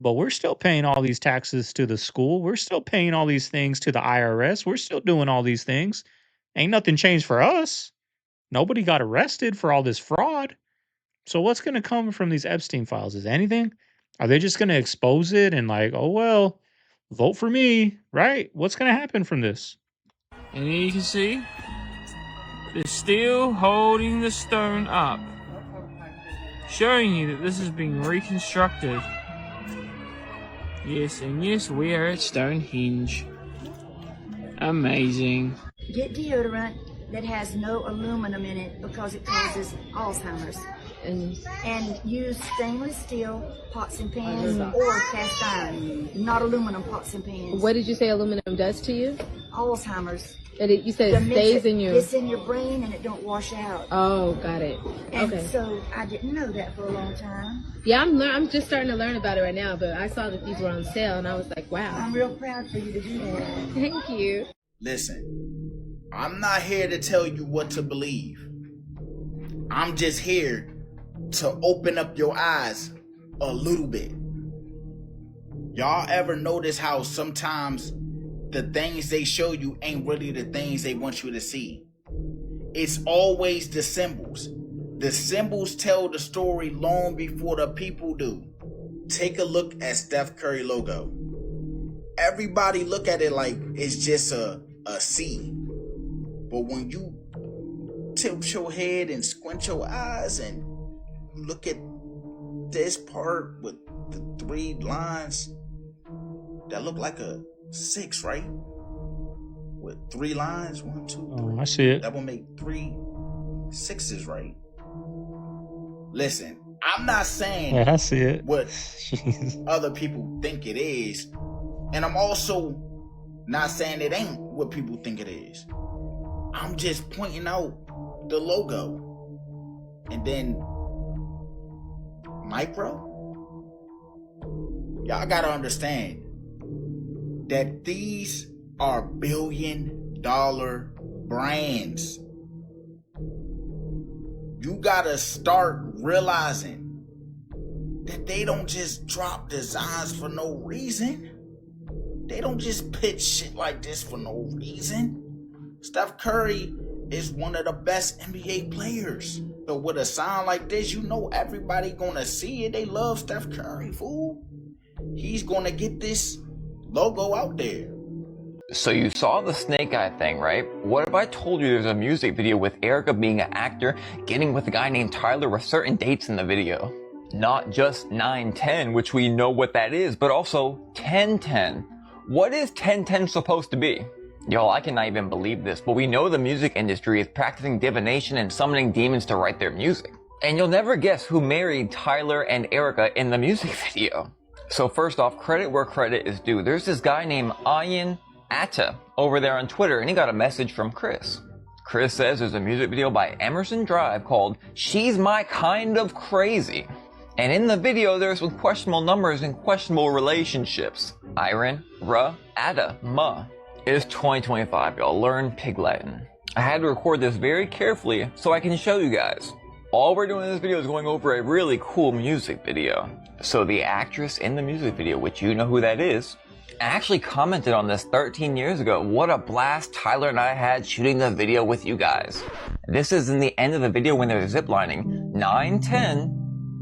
But we're still paying all these taxes to the school. We're still paying all these things to the IRS. We're still doing all these things. Ain't nothing changed for us. Nobody got arrested for all this fraud. So what's going to come from these Epstein files? Is anything? Are they just going to expose it and like, oh, well, vote for me, right? What's going to happen from this? And here you can see, they're still holding the stone up, showing you that this is being reconstructed. Yes, and yes, we are at Stonehenge. Amazing. Get deodorant that has no aluminum in it because it causes Alzheimer's. And use stainless steel pots and pans or cast iron, not aluminum pots and pans. What did you say aluminum does to you? Alzheimer's. You said it stays in your... It's in your brain and it don't wash out. Oh, got it. And okay. So I didn't know that for a long time. Yeah, I'm just starting to learn about it right now, but I saw that these were on sale and I was like, wow. I'm real proud for you to do that. Thank you. Listen, I'm not here to tell you what to believe. I'm just here to open up your eyes a little bit. Y'all ever notice how sometimes the things they show you ain't really the things they want you to see? It's always the symbols. The symbols tell the story long before the people do. Take a look at Steph Curry logo. Everybody look at it like it's just a C. But when you tilt your head and squint your eyes and you look at this part with the 3 lines that look like a 6, right? with 3 lines. 1, 2, 3. I see it. That will make 3 6s, right? Listen, I'm not saying Yeah, I see it. what other people think it is, and I'm also not saying it ain't what people think it is. I'm just pointing out the logo. And then micro, y'all gotta understand that these are billion-dollar brands. You gotta start realizing that they don't just drop designs for no reason. They don't just pitch shit like this for no reason. Steph Curry is one of the best NBA players. But with a sign like this, you know everybody gonna see it. They love Steph Curry, fool. He's gonna get this logo out there. So you saw the Snake Eye thing, right? What if I told you there's a music video with Erica being an actor getting with a guy named Tyler with certain dates in the video? Not just 9/10, which we know what that is, but also 10/10. What is 10/10 supposed to be? Y'all, I cannot even believe this, but we know the music industry is practicing divination and summoning demons to write their music. And you'll never guess who married Tyler and Erica in the music video. So first off, credit where credit is due. There's this guy named Ayan Atta over there on Twitter, and he got a message from Chris. Chris says there's a music video by Emerson Drive called She's My Kind of Crazy. And in the video, there's some questionable numbers and questionable relationships. Iron, Ra, Atta, Ma. It is 2025, y'all. Learn Pig Latin. I had to record this very carefully so I can show you guys. All we're doing in this video is going over a really cool music video. So the actress in the music video, which you know who that is, actually commented on this 13 years ago. What a blast Tyler and I had shooting the video with you guys. This is in the end of the video when they're ziplining. 9/10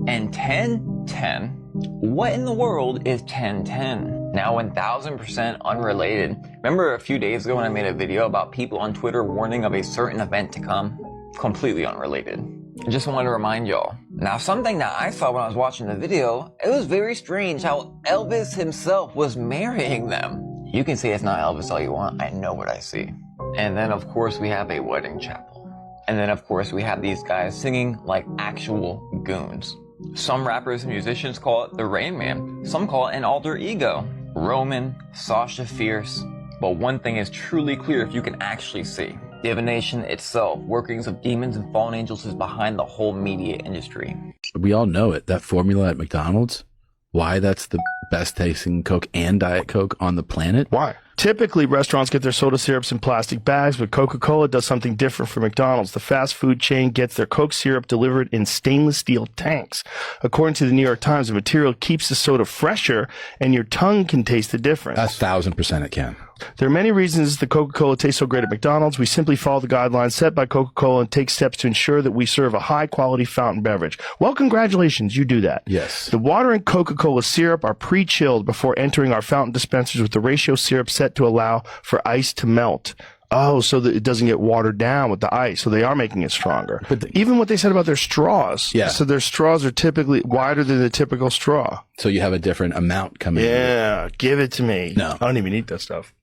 and 10/10. What in the world is 10/10? Now 1000% unrelated. Remember a few days ago when I made a video about people on Twitter warning of a certain event to come? Completely unrelated. I just wanted to remind y'all. Now something that I saw when I was watching the video, it was very strange how Elvis himself was marrying them. You can say it's not Elvis all you want, I know what I see. And then of course we have a wedding chapel. And then of course we have these guys singing like actual goons. Some rappers and musicians call it the Rain Man. Some call it an alter ego. Roman, Sasha Fierce. But one thing is truly clear if you can actually see. Divination itself, workings of demons and fallen angels, is behind the whole media industry. We all know it. That formula at McDonald's, why that's the best tasting Coke and Diet Coke on the planet. Why? Typically, restaurants get their soda syrups in plastic bags, but Coca-Cola does something different for McDonald's. The fast food chain gets their Coke syrup delivered in stainless steel tanks. According to the New York Times, the material keeps the soda fresher, and your tongue can taste the difference. 1,000% it can. There are many reasons the Coca-Cola tastes so great at McDonald's. We simply follow the guidelines set by Coca-Cola and take steps to ensure that we serve a high-quality fountain beverage. Well, congratulations, you do that. Yes. The water and Coca-Cola syrup are pre-chilled before entering our fountain dispensers with the ratio syrup set to allow for ice to melt. Oh, so that it doesn't get watered down with the ice. So they are making it stronger. But even what they said about their straws. Yeah. So their straws are typically wider than the typical straw. So you have a different amount coming in. Yeah, give it to me. No. I don't even eat that stuff.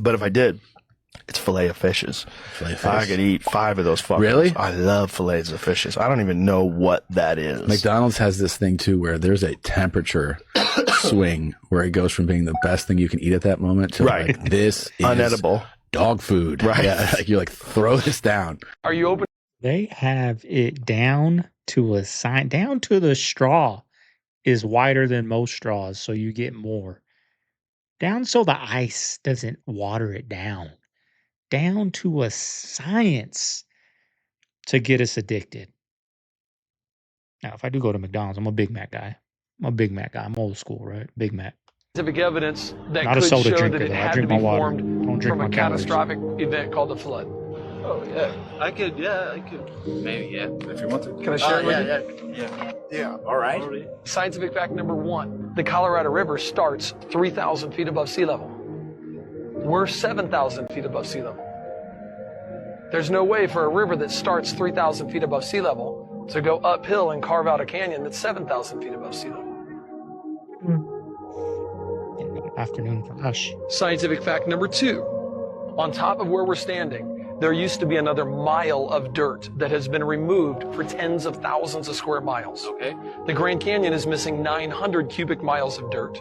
But if I did, it's filet of fishes. Filet of fish. I could eat 5 of those fuckers. Really? I love fillets of fishes. I don't even know what that is. McDonald's has this thing too where there's a temperature swing where it goes from being the best thing you can eat at that moment to Right. like, this is Unedible. dog food. Right. Yeah, like you're like, throw this down. Are you open? They have it down to a sign, down to the straw is wider than most straws, so you get more. Down so the ice doesn't water it down. Down to a science to get us addicted. Now, if I do go to McDonald's, I'm a Big Mac guy. I'm old school, right? Big Mac. Scientific evidence that Not a could soda show drinker, that it though. I had to drink be my water. formed Don't drink from a my calories. catastrophic event called the flood. Oh, yeah. I could, maybe, yeah. If you want to. Can I share it with you? Yeah. All right. Scientific fact number 1, the Colorado River starts 3,000 feet above sea level. We're 7,000 feet above sea level. There's no way for a river that starts 3,000 feet above sea level to go uphill and carve out a canyon that's 7,000 feet above sea level. Afternoon for us. Scientific fact number 2, On top of where we're standing, there used to be another mile of dirt that has been removed for tens of thousands of square miles. Okay. The Grand Canyon is missing 900 cubic miles of dirt.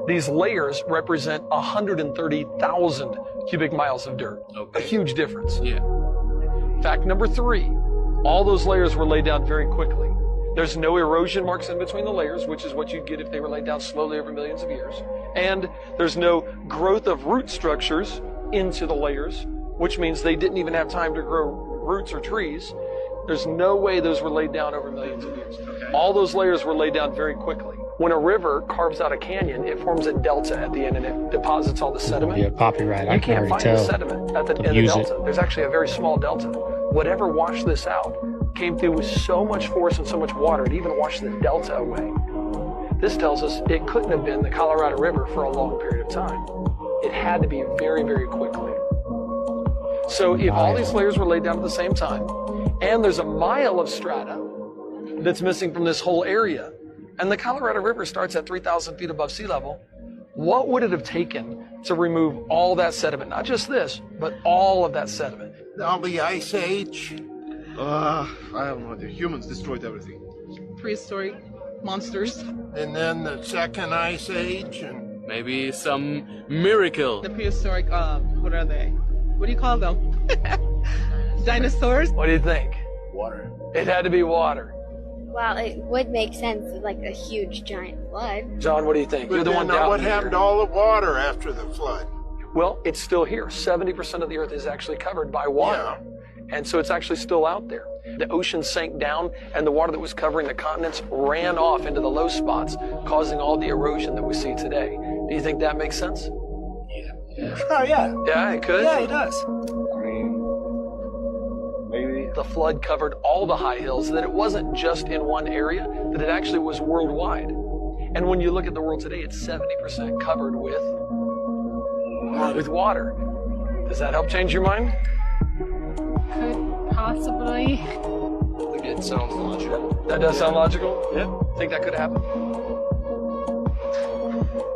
These layers represent 130,000 cubic miles of dirt. Okay. A huge difference. Yeah. Fact number 3, all those layers were laid down very quickly. There's no erosion marks in between the layers, which is what you'd get if they were laid down slowly over millions of years. And there's no growth of root structures into the layers, which means they didn't even have time to grow roots or trees. There's no way those were laid down over millions of years. Okay. All those layers were laid down very quickly. When a river carves out a canyon, it forms a delta at the end and it deposits all the sediment. Yeah, copyright. You can't find the sediment at the end of the delta. There's actually a very small delta. Whatever washed this out came through with so much force and so much water, it even washed the delta away. This tells us it couldn't have been the Colorado River for a long period of time. It had to be very, very quickly. So if all these layers were laid down at the same time, and there's a mile of strata that's missing from this whole area, and the Colorado River starts at 3,000 feet above sea level, what would it have taken to remove all that sediment? Not just this, but all of that sediment. All the Ice Age. I have no idea. Humans destroyed everything. Prehistoric monsters. And then the second Ice Age, and maybe some miracle. The prehistoric, what are they? What do you call them? Dinosaurs? What do you think? Water. It had to be water. Well, it would make sense with like a huge giant flood. John, what do you think? But You're the one now down what here. happened to all the water after the flood? Well, it's still here. 70% of the earth is actually covered by water. Yeah. And so it's actually still out there. The ocean sank down and the water that was covering the continents ran off into the low spots, causing all the erosion that we see today. Do you think that makes sense? Oh, yeah. Yeah, it could. Yeah, it does. I mean, maybe the flood covered all the high hills, that it wasn't just in one area, that it actually was worldwide. And when you look at the world today, it's 70% covered with water. Does that help change your mind? Could possibly. I think it sounds logical. That does sound logical? Yeah. Think that could happen?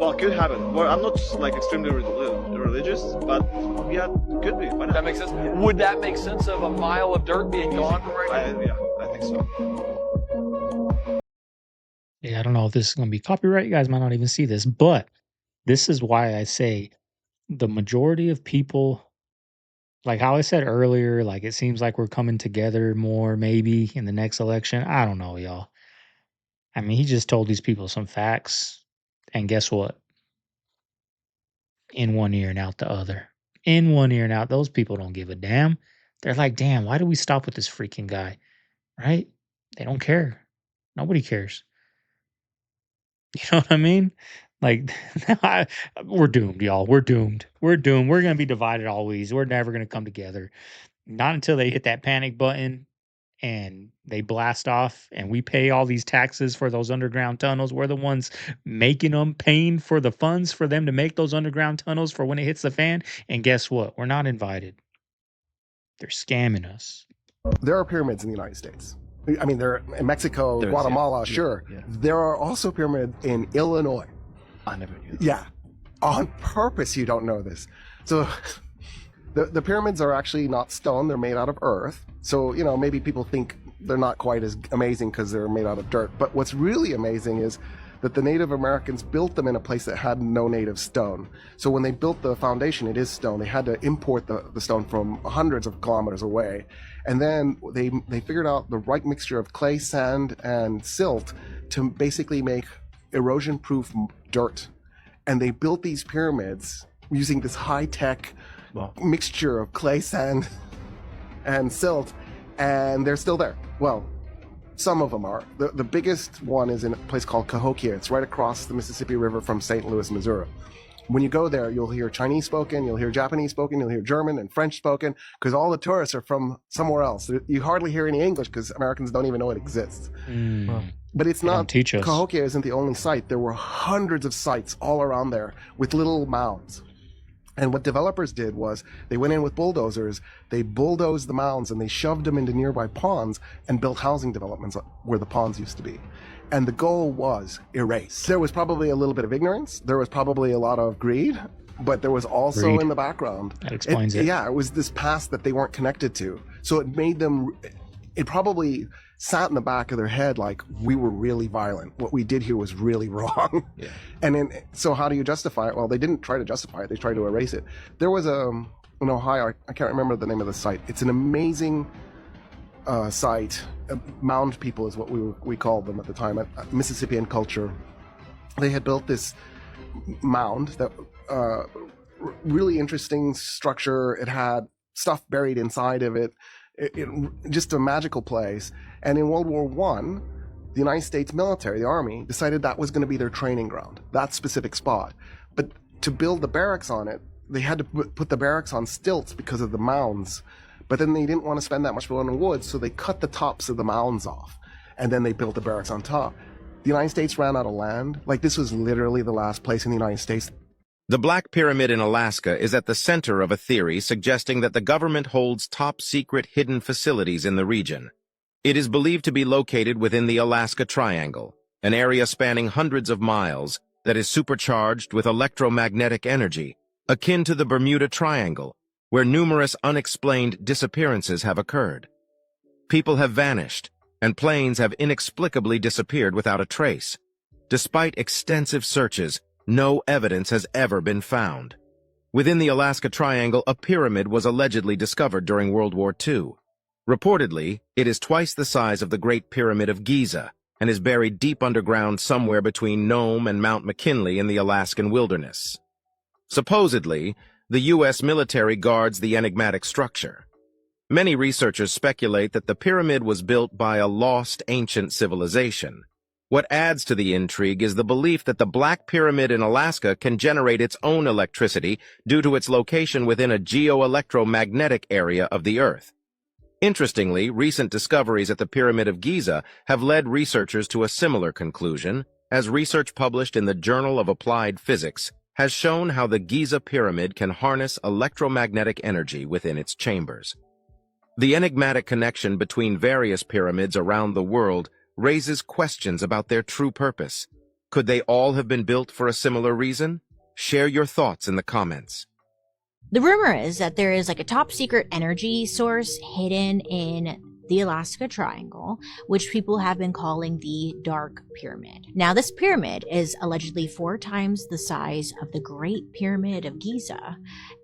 Well, it could happen. Well, I'm not like extremely religious, but yeah, could be. Why not? That makes sense. Would that make sense of a mile of dirt being gone from right now? Yeah, I think so. Yeah, I don't know if this is going to be copyright. You guys might not even see this, but this is why I say the majority of people, like how I said earlier, like it seems like we're coming together more maybe in the next election. I don't know, y'all. I mean, he just told these people some facts. And guess what? In one ear and out the other. In one ear and out. Those people don't give a damn. They're like, damn, why do we stop with this freaking guy? Right? They don't care. Nobody cares. You know what I mean? Like, we're doomed, y'all. We're doomed. We're doomed. We're going to be divided always. We're never going to come together. Not until they hit that panic button and they blast off and we pay all these taxes for those underground tunnels. We're the ones making them, paying for the funds for them to make those underground tunnels for when it hits the fan. And guess what? We're not invited. They're scamming us. There are pyramids in the United States. I mean, they're in Mexico, There's, Guatemala, yeah. sure. Yeah. There are also pyramids in Illinois. I never knew that. Yeah. On purpose, you don't know this. So the pyramids are actually not stone. They're made out of earth. So, you know, maybe people think they're not quite as amazing because they're made out of dirt. But what's really amazing is that the Native Americans built them in a place that had no native stone. So when they built the foundation, it is stone. They had to import the stone from hundreds of kilometers away. And then they figured out the right mixture of clay, sand, and silt to basically make erosion-proof dirt. And they built these pyramids using this high-tech mixture of clay, sand, and silt, and they're still there. Well, some of them are. The biggest one is in a place called Cahokia. It's right across the Mississippi River from St. Louis, Missouri. When you go there, you'll hear Chinese spoken, you'll hear Japanese spoken, you'll hear German and French spoken, because all the tourists are from somewhere else. You hardly hear any English because Americans don't even know it exists. But it's not, teach us. Cahokia isn't the only site. There were hundreds of sites all around there with little mounds. And what developers did was they went in with bulldozers, they bulldozed the mounds and they shoved them into nearby ponds and built housing developments where the ponds used to be. And the goal was erase. There was probably a little bit of ignorance. There was probably a lot of greed. but there was also Agreed. in the background. That explains it. Yeah, it was this past that they weren't connected to. So it made them, it probably sat in the back of their head like, we were really violent. What we did here was really wrong. Yeah. And then, so how do you justify it? Well, they didn't try to justify it. They tried to erase it. There was in Ohio, I can't remember the name of the site. It's an amazing site. Mound people is what we called them at the time. Mississippian culture. They had built this mound that really interesting structure. It had stuff buried inside of it. It just a magical place. And in World War I, the United States military, the Army, decided that was going to be their training ground, that specific spot. But to build the barracks on it, they had to put the barracks on stilts because of the mounds. But then they didn't want to spend that much money on wood, so they cut the tops of the mounds off. And then they built the barracks on top. The United States ran out of land. Like, this was literally the last place in the United States. The Black Pyramid in Alaska is at the center of a theory suggesting that the government holds top-secret hidden facilities in the region. It is believed to be located within the Alaska Triangle, an area spanning hundreds of miles that is supercharged with electromagnetic energy, akin to the Bermuda Triangle, where numerous unexplained disappearances have occurred. People have vanished, and planes have inexplicably disappeared without a trace. Despite extensive searches, no evidence has ever been found. Within the Alaska Triangle, a pyramid was allegedly discovered during World War II. Reportedly, it is twice the size of the Great Pyramid of Giza and is buried deep underground somewhere between Nome and Mount McKinley in the Alaskan wilderness. Supposedly, the U.S. military guards the enigmatic structure. Many researchers speculate that the pyramid was built by a lost ancient civilization. What adds to the intrigue is the belief that the Black Pyramid in Alaska can generate its own electricity due to its location within a geoelectromagnetic area of the Earth. Interestingly, recent discoveries at the Pyramid of Giza have led researchers to a similar conclusion, as research published in the Journal of Applied Physics has shown how the Giza Pyramid can harness electromagnetic energy within its chambers. The enigmatic connection between various pyramids around the world raises questions about their true purpose. Could they all have been built for a similar reason? Share your thoughts in the comments. The rumor is that there is like a top secret energy source hidden in the Alaska Triangle, which people have been calling the Dark Pyramid. Now, this pyramid is allegedly 4 times the size of the Great Pyramid of Giza,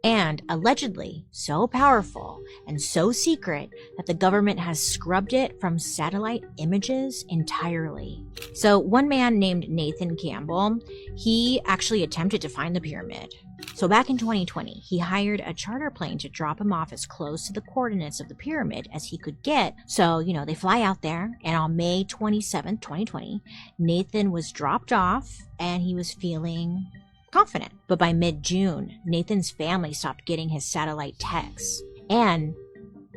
and allegedly so powerful and so secret that the government has scrubbed it from satellite images entirely. So one man named Nathan Campbell, he actually attempted to find the pyramid. So back in 2020, he hired a charter plane to drop him off as close to the coordinates of the pyramid as he could get. So, they fly out there, and on May 27th, 2020, Nathan was dropped off and he was feeling confident. But by mid-June, Nathan's family stopped getting his satellite texts, and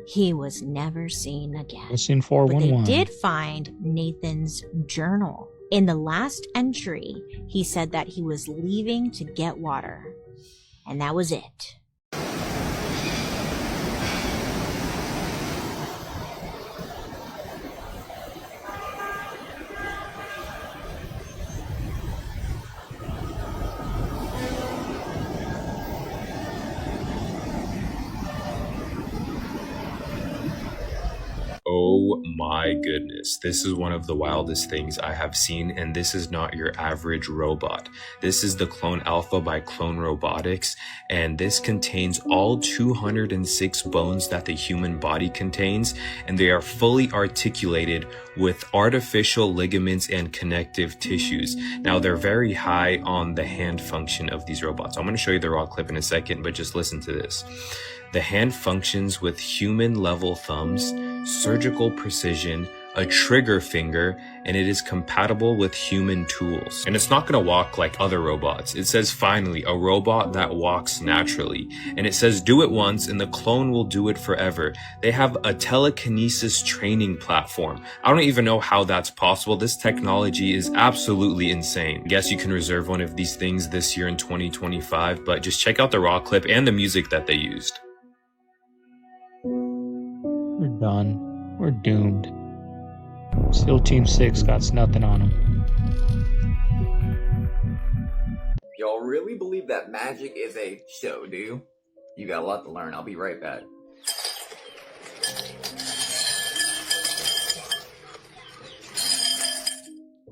he was never seen again. Seen But 411. they did find Nathan's journal. In the last entry, he said that he was leaving to get water. And that was it. Oh my goodness, this is one of the wildest things I have seen, and this is not your average robot. This is the Clone Alpha by Clone Robotics, and this contains all 206 bones that the human body contains, and they are fully articulated with artificial ligaments and connective tissues. Now, they're very high on the hand function of these robots. I'm going to show you the raw clip in a second, but just listen to this. The hand functions with human-level thumbs, surgical precision, a trigger finger, and it is compatible with human tools. And it's not going to walk like other robots. It says, finally, a robot that walks naturally. And it says, do it once and the clone will do it forever. They have a telekinesis training platform. I don't even know how that's possible. This technology is absolutely insane. I guess you can reserve one of these things this year in 2025, but just check out the raw clip and the music that they used. We're done. We're doomed. SEAL Team 6 got nothing on them. Y'all really believe that magic is a show, do you? You got a lot to learn. I'll be right back.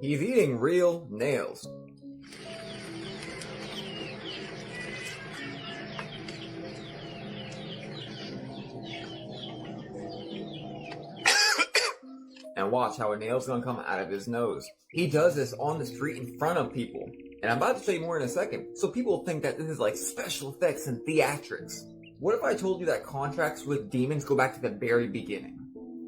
He's eating real nails. And watch how a nail's gonna come out of his nose. He does this on the street in front of people. And I'm about to show you more in a second, so people think that this is like special effects and theatrics. What if I told you that contracts with demons go back to the very beginning?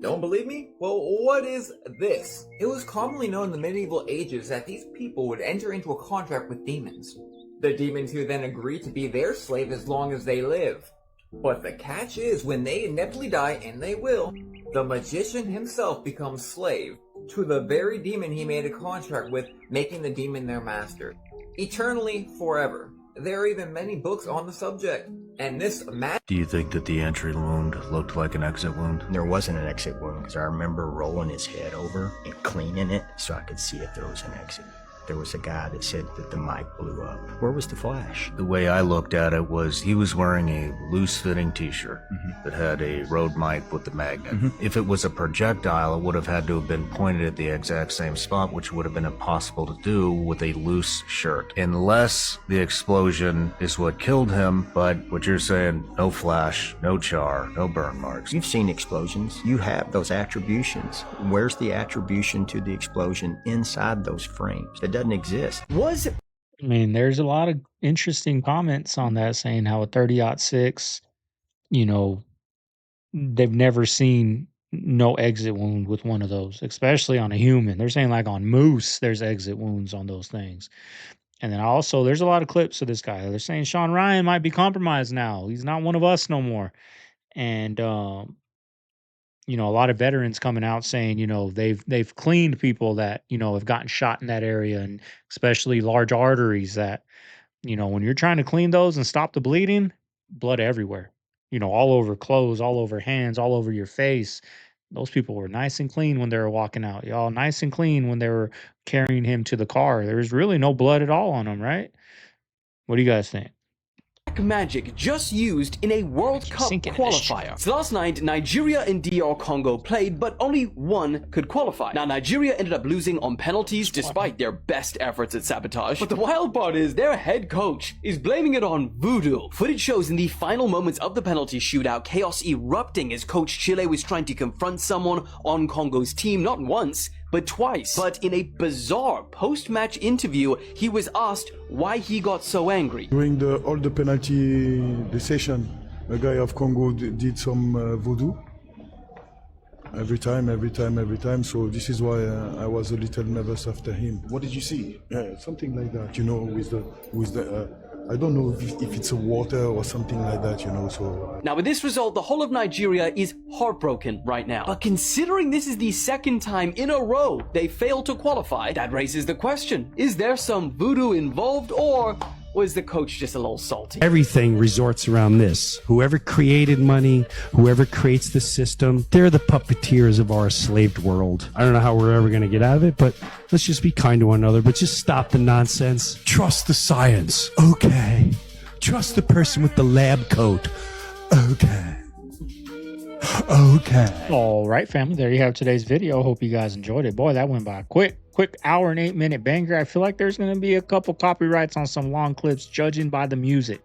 Don't believe me? Well, what is this? It was commonly known in the medieval ages that these people would enter into a contract with demons. The demons who then agree to be their slave as long as they live. But the catch is, when they inevitably die, and they will, the magician himself becomes slave to the very demon he made a contract with, making the demon their master. Eternally, forever. There are even many books on the subject. And this Do you think that the entry wound looked like an exit wound? There wasn't an exit wound because I remember rolling his head over and cleaning it so I could see if there was an exit. There was a guy that said that the mic blew up. Where was the flash? The way I looked at it was he was wearing a loose-fitting t-shirt that had a Rode mic with the magnet. If it was a projectile, it would have had to have been pointed at the exact same spot, which would have been impossible to do with a loose shirt. Unless the explosion is what killed him, but what you're saying, no flash, no char, no burn marks. You've seen explosions. You have those attributions. Where's the attribution to the explosion inside those frames? It doesn't exist. I mean, there's a lot of interesting comments on that saying how a 30-06, you know, they've never seen no exit wound with one of those, especially on a human. They're saying like on moose, there's exit wounds on those things. And then also, there's a lot of clips of this guy. They're saying Sean Ryan might be compromised now. He's not one of us no more. And you know, a lot of veterans coming out saying, you know, they've cleaned people that, you know, have gotten shot in that area, and especially large arteries that, you know, when you're trying to clean those and stop the bleeding, blood everywhere, you know, all over clothes, all over hands, all over your face. Those people were nice and clean when they were walking out, y'all. Nice and clean when they were carrying him to the car. There was really no blood at all on him, right? What do you guys think? Magic just used in a World Cup qualifier. So last night, Nigeria and DR Congo played, but only one could qualify. Now, Nigeria ended up losing on penalties despite their best efforts at sabotage. But the wild part is their head coach is blaming it on voodoo. Footage shows in the final moments of the penalty shootout, chaos erupting as Coach Chile was trying to confront someone on Congo's team, not once, but twice. But in a bizarre post-match interview, he was asked why he got so angry. During all the penalty session, a guy of Congo did some voodoo. Every time. So this is why I was a little nervous after him. What did you see? Something like that, you know, with the I don't know if it's a water or something like that, you know, so... Now, with this result, the whole of Nigeria is heartbroken right now. But considering this is the second time in a row they failed to qualify, that raises the question, is there some voodoo involved, or was the coach just a little salty? Everything resorts around this. Whoever created money, whoever creates the system, they're the puppeteers of our enslaved world. I don't know how we're ever going to get out of it, but let's just be kind to one another, but just stop the nonsense. Trust the science. Okay. Trust the person with the lab coat. Okay. Okay. All right, family. There you have today's video. Hope you guys enjoyed it. Boy, that went by quick hour and 8-minute banger. I feel like there's going to be a couple copyrights on some long clips judging by the music.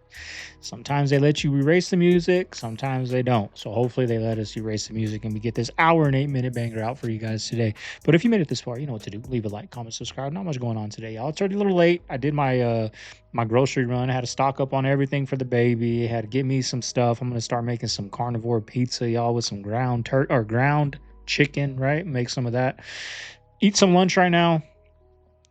Sometimes they let you erase the music. Sometimes they don't. So hopefully they let us erase the music and we get this hour and 8-minute banger out for you guys today. But if you made it this far, you know what to do. Leave a like, comment, subscribe. Not much going on today, y'all. It's already a little late. I did my my grocery run. I had to stock up on everything for the baby. I had to get me some stuff. I'm going to start making some carnivore pizza, y'all, with some ground chicken, right? Make some of that. Eat some lunch right now.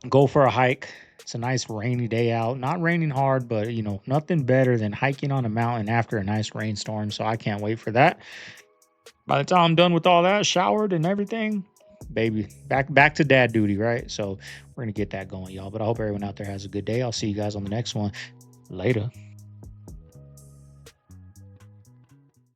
Go for a hike. It's a nice rainy day out. Not raining hard, but, you know, nothing better than hiking on a mountain after a nice rainstorm. So I can't wait for that. By the time I'm done with all that, showered and everything, baby, back to dad duty, right? So we're going to get that going, y'all. But I hope everyone out there has a good day. I'll see you guys on the next one. Later.